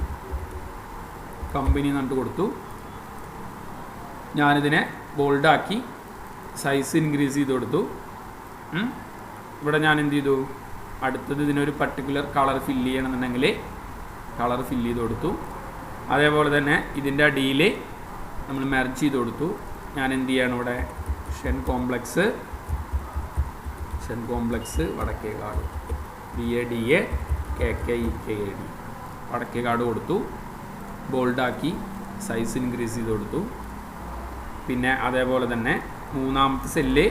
കമ്പനി എന്നിട്ട് കൊടുത്തു. ഞാനിതിനെ ബോൾഡാക്കി സൈസ് ഇൻക്രീസ് ചെയ്ത് കൊടുത്തു. ഇവിടെ ഞാൻ എന്ത് ചെയ്തു, അടുത്തത് ഇതിനൊരു പർട്ടിക്കുലർ കളർ ഫില്ല് ചെയ്യണമെന്നുണ്ടെങ്കിൽ കളർ ഫില്ല് ചെയ്ത് കൊടുത്തു. അതേപോലെ തന്നെ ഇതിൻ്റെ അടിയിൽ നമ്മൾ മെർജ് ചെയ്ത് കൊടുത്തു. ഞാൻ എന്ത് ചെയ്യണം, ഇവിടെ ഷൻ complex Vadakkekad BADA KKEKAD Vadakkekad കൊടുത്തു. ബോൾഡാക്കി സൈസ് ഇൻക്രീസ് ചെയ്ത് കൊടുത്തു. പിന്നെ അതേപോലെ തന്നെ മൂന്നാമത്തെ സെല്ല്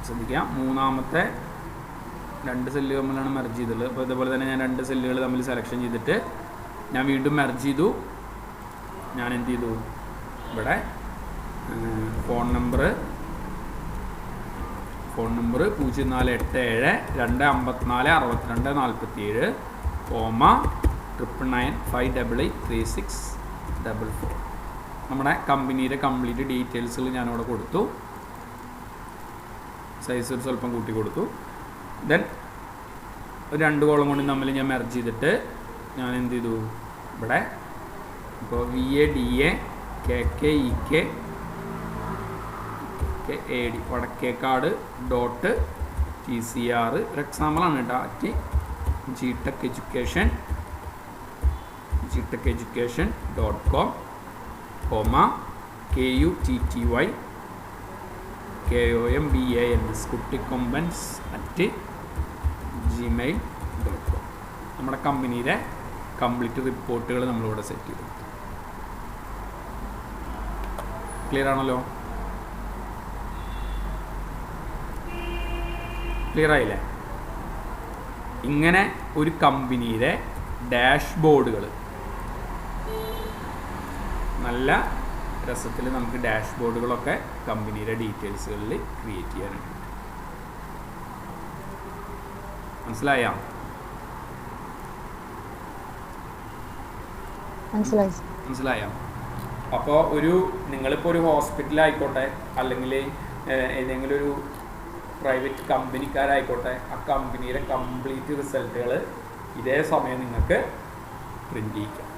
ശ്രദ്ധിക്കാം, മൂന്നാമത്തെ 2 സെല്ല് തമ്മിലാണ് മെർജ് ചെയ്തത്. അപ്പോൾ ഇതേപോലെ തന്നെ ഞാൻ 2 സെല്ലുകൾ തമ്മിൽ സെലക്ഷൻ ചെയ്തിട്ട് ഞാൻ വീണ്ടും മെർജ് ചെയ്തു. ഞാൻ എന്ത് ചെയ്തു, ഇവിടെ ഫോൺ നമ്പർ 0487-254-6247, 99958883644. നമ്മുടെ കമ്പനിയുടെ കംപ്ലീറ്റ് ഡീറ്റെയിൽസുകൾ ഞാനിവിടെ കൊടുത്തു. സൈസ് ഒരു സ്വല്പം കൂട്ടി കൊടുത്തു. ദെൻ ഒരു 2 കോളം കൊണ്ട് തമ്മിൽ ഞാൻ മെർജ് ചെയ്തിട്ട് ഞാൻ എന്ത് ചെയ്തു, ഇവിടെ ഇപ്പോൾ VADA KKEKAD വടക്കേക്കാട് .TCR ഒരു എക്സാമ്പിളാണ് കേട്ടോ. gtech.education.com, KUTTYKOMBANS kutikombans@gmail.com. നമ്മുടെ കമ്പനിയുടെ കംപ്ലീറ്റ് റിപ്പോർട്ടുകൾ നമ്മളിവിടെ സെറ്റ് ചെയ്തു. ക്ലിയർ ആണല്ലോ? ക്ലിയർ ആയില്ലേ? ഇങ്ങനെ ഒരു കമ്പനിയുടെ ഡാഷ്ബോർഡുകൾ നല്ല രസത്തിൽ നമുക്ക് ഡാഷ്ബോർഡുകളൊക്കെ കമ്പനിയുടെ ഡീറ്റെയിൽസുകളിൽ ക്രിയേറ്റ് ചെയ്യാനുണ്ട്. മനസ്സിലായോ? അപ്പോൾ നിങ്ങളിപ്പോൾ ഒരു ഹോസ്പിറ്റലായിക്കോട്ടെ അല്ലെങ്കിൽ ഏതെങ്കിലും ഒരു പ്രൈവറ്റ് കമ്പനിക്കാരായിക്കോട്ടെ, ആ കമ്പനിയുടെ കംപ്ലീറ്റ് റിസൾട്ടുകൾ ഇതേ സമയം നിങ്ങൾക്ക് പ്രിൻ്റ് ചെയ്യിക്കാം.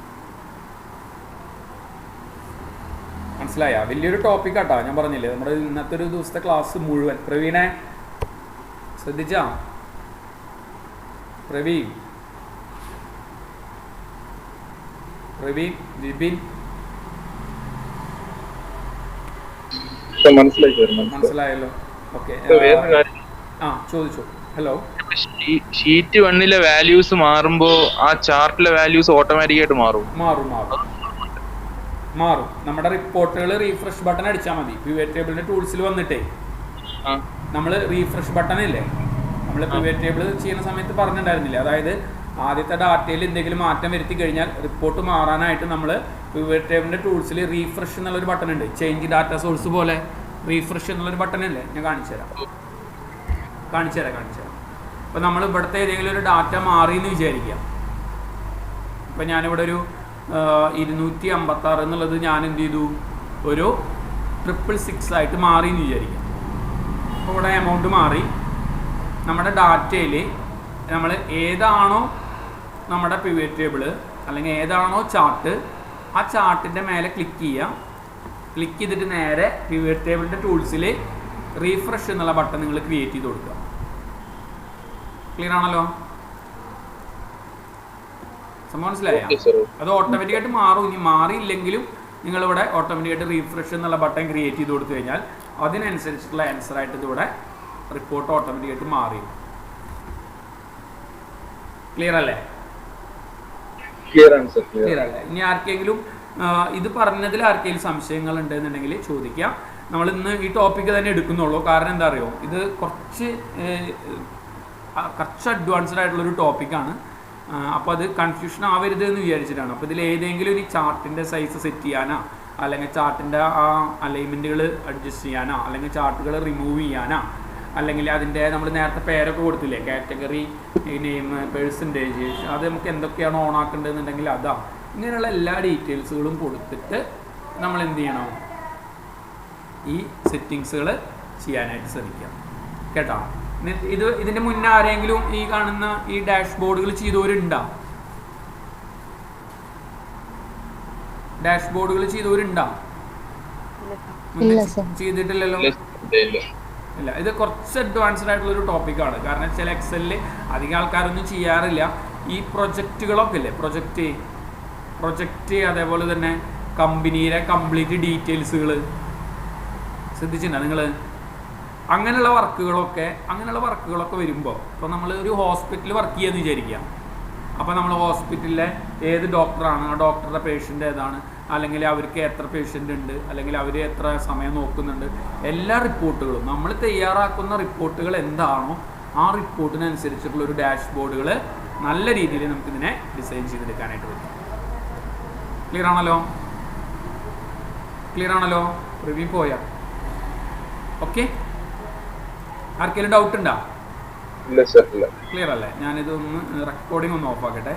മനസ്സിലായോ? വലിയൊരു ടോപ്പിക് ആട്ടോ, ഞാൻ പറഞ്ഞില്ലേ നമ്മുടെ ഇന്നത്തെ ഒരു ദിവസത്തെ ക്ലാസ് മുഴുവൻ. പ്രവീണെ ശ്രദ്ധിച്ചാ? പ്രവീൺ, വിപിൻ മനസ്സിലായല്ലോ? ഓക്കെ, ചോദിച്ചു. ഹലോ, ഷീറ്റ് 1 വാല്യൂസ് മാറുമ്പോ ആ ചാർട്ടിലെ വാല്യൂസ് ഓട്ടോമാറ്റിക് ആയിട്ട് മാറും. നമ്മുടെ റിപ്പോർട്ടുകൾ റീഫ്രഷ് ബട്ടൺ അടിച്ചാൽ മതി. പിവറ്റ് ടേബിളിന്റെ ടൂൾസിൽ വന്നിട്ടേ നമ്മൾ റീഫ്രഷ് ബട്ടൺ ഇല്ലേ, നമ്മൾ പിവറ്റ് ടേബിൾ ചെയ്യുന്ന സമയത്ത് പറഞ്ഞിട്ടുണ്ടായിരുന്നില്ല. അതായത് ആദ്യത്തെ ഡാറ്റയിൽ എന്തെങ്കിലും മാറ്റം വരുത്തി കഴിഞ്ഞാൽ റിപ്പോർട്ട് മാറാനായിട്ട് നമ്മൾ പിവറ്റ് ടേബിളിന്റെ ടൂൾസിൽ റീഫ്രഷ് എന്നുള്ളൊരു ബട്ടൺ ഉണ്ട്. ചേഞ്ച് ഡാറ്റ സോഴ്സ് പോലെ റീഫ്രഷ് എന്നുള്ളൊരു ബട്ടൺ ഇല്ലേ, ഞാൻ കാണിച്ചു തരാം. അപ്പോൾ നമ്മൾ ഇവിടുത്തെ ഏതെങ്കിലും ഒരു ഡാറ്റ മാറി എന്ന് വിചാരിക്കുക. ഇപ്പം ഞാനിവിടെ ഒരു 256 എന്നുള്ളത് ഞാൻ എന്ത് ചെയ്തു, ഒരു 666 ആയിട്ട് മാറി എന്ന് വിചാരിക്കാം. അപ്പോൾ ഇവിടെ എമൗണ്ട് മാറി. നമ്മുടെ ഡാറ്റയിൽ നമ്മൾ ഏതാണോ നമ്മുടെ പിവറ്റ് ടേബിൾ അല്ലെങ്കിൽ ഏതാണോ ചാർട്ട്, ആ ചാർട്ടിൻ്റെ മേലെ ക്ലിക്ക് ചെയ്യുക. ക്ലിക്ക് ചെയ്തിട്ട് നേരെ പിവറ്റ് ടേബിളിൻ്റെ ടൂൾസിൽ റീഫ്രഷ് എന്നുള്ള ബട്ടൺ നിങ്ങൾ ക്രിയേറ്റ് ചെയ്ത് കൊടുക്കുക. ക്ലിയർ ആണല്ലോ? സംഭവം മനസ്സിലായോ? Okay, sir. അത് ഓട്ടോമാറ്റിക്കായിട്ട് മാറും. ഇനി മാറിയില്ലെങ്കിലും നിങ്ങളിവിടെ ഓട്ടോമാറ്റിക്കായിട്ട് റീഫ്രഷ് എന്നുള്ള ബട്ടൺ ക്രിയേറ്റ് ചെയ്ത് കൊടുത്തു കഴിഞ്ഞാൽ അതിനനുസരിച്ചിട്ടുള്ള ആൻസർ ആയിട്ട് ഇതിവിടെ റിപ്പോർട്ട് ഓട്ടോമാറ്റിക്കായിട്ട് മാറി. ക്ലിയർ അല്ലേ? Clear answer. ക്ലിയർ അല്ലേ? ഇനി ആർക്കെങ്കിലും ഇത് പറഞ്ഞതിൽ ആർക്കെങ്കിലും സംശയങ്ങൾ ഉണ്ടെന്നുണ്ടെങ്കിൽ ചോദിക്കാം. നമ്മൾ ഇന്ന് ഈ ടോപ്പിക്ക് തന്നെ എടുക്കുന്നുള്ളൂ. കാരണം എന്താ അറിയോ, ഇത് കുറച്ച് അഡ്വാൻസ്ഡ് ആയിട്ടുള്ളൊരു ടോപ്പിക്കാണ്. അപ്പോൾ അത് കൺഫ്യൂഷൻ ആവരുത് എന്ന് വിചാരിച്ചിട്ടാണ്. അപ്പോൾ ഇതിൽ ഏതെങ്കിലും ഒരു ചാർട്ടിൻ്റെ സൈസ് സെറ്റ് ചെയ്യാനോ, അല്ലെങ്കിൽ ചാർട്ടിൻ്റെ ആ അലൈൻമെൻറ്റുകൾ അഡ്ജസ്റ്റ് ചെയ്യാനോ, അല്ലെങ്കിൽ ചാർട്ടുകൾ റിമൂവ് ചെയ്യാനോ, അല്ലെങ്കിൽ അതിൻ്റെ നമ്മൾ നേരത്തെ പേരൊക്കെ കൊടുത്തില്ലേ, കാറ്റഗറി, നെയിം, പെർസെൻറ്റേജ്, അത് നമുക്ക് എന്തൊക്കെയാണ് ഓൺ ആക്കേണ്ടതെന്നുണ്ടെങ്കിൽ അതാ. ഇങ്ങനെയുള്ള എല്ലാ ഡീറ്റെയിൽസുകളും കൊടുത്തിട്ട് നമ്മൾ എന്ത് ചെയ്യണം, ഈ സെറ്റിങ്സുകൾ ചെയ്യാനായിട്ട് ശ്രമിക്കാം കേട്ടോ. ഇതിൻ്റെ മുന്നേ ആരെങ്കിലും ഈ കാണുന്ന ഈ ഡാഷ്ബോർഡുകൾ ചെയ്തവരുണ്ടോ? ഡാഷ്ബോർഡുകൾ ചെയ്തവരുണ്ടോ? ചെയ്തിട്ടില്ലല്ലോ. ഇല്ല, ഇത് കുറച്ച് അഡ്വാൻസ്ഡ് ആയിട്ടുള്ളൊരു ടോപ്പിക്കാണ്. കാരണം ചില എക്സലിൽ അധികം ആൾക്കാരൊന്നും ചെയ്യാറില്ല. ഈ പ്രൊജക്റ്റുകളൊക്കെ ഇല്ലേ, പ്രൊജക്റ്റ് അതേപോലെ തന്നെ കമ്പനിയിലെ കംപ്ലീറ്റ് ഡീറ്റെയിൽസുകൾ ശ്രദ്ധിച്ചിട്ടുണ്ടോ നിങ്ങൾ? അങ്ങനെയുള്ള വർക്കുകളൊക്കെ വരുമ്പോൾ, ഇപ്പോൾ നമ്മൾ ഒരു ഹോസ്പിറ്റലിൽ വർക്ക് ചെയ്യാന്ന് വിചാരിക്കുക. അപ്പോൾ നമ്മൾ ഹോസ്പിറ്റലിലെ ഏത് ഡോക്ടറാണ്, ആ ഡോക്ടറുടെ പേഷ്യൻ്റ് ഏതാണ്, അല്ലെങ്കിൽ അവർക്ക് എത്ര പേഷ്യൻ്റ് ഉണ്ട്, അല്ലെങ്കിൽ അവർ എത്ര സമയം നോക്കുന്നുണ്ട്, എല്ലാ റിപ്പോർട്ടുകളും നമ്മൾ തയ്യാറാക്കുന്ന റിപ്പോർട്ടുകൾ എന്താണോ ആ റിപ്പോർട്ടിനനുസരിച്ചിട്ടുള്ള ഒരു ഡാഷ്ബോർഡുകൾ നല്ല രീതിയിൽ നമുക്കിതിനെ ഡിസൈൻ ചെയ്തെടുക്കാനായിട്ട് പറ്റും. ക്ലിയർ ആണല്ലോ? റിവ്യൂ പോയാ ഓക്കെ? ആർക്കെങ്കിലും ഡൗട്ട് ഉണ്ടോ? ഇല്ല സർ. ക്ലിയർ അല്ലേ? ഞാനിതൊന്ന് റെക്കോർഡിംഗ് ഒന്ന് ഓഫ് ആക്കട്ടെ.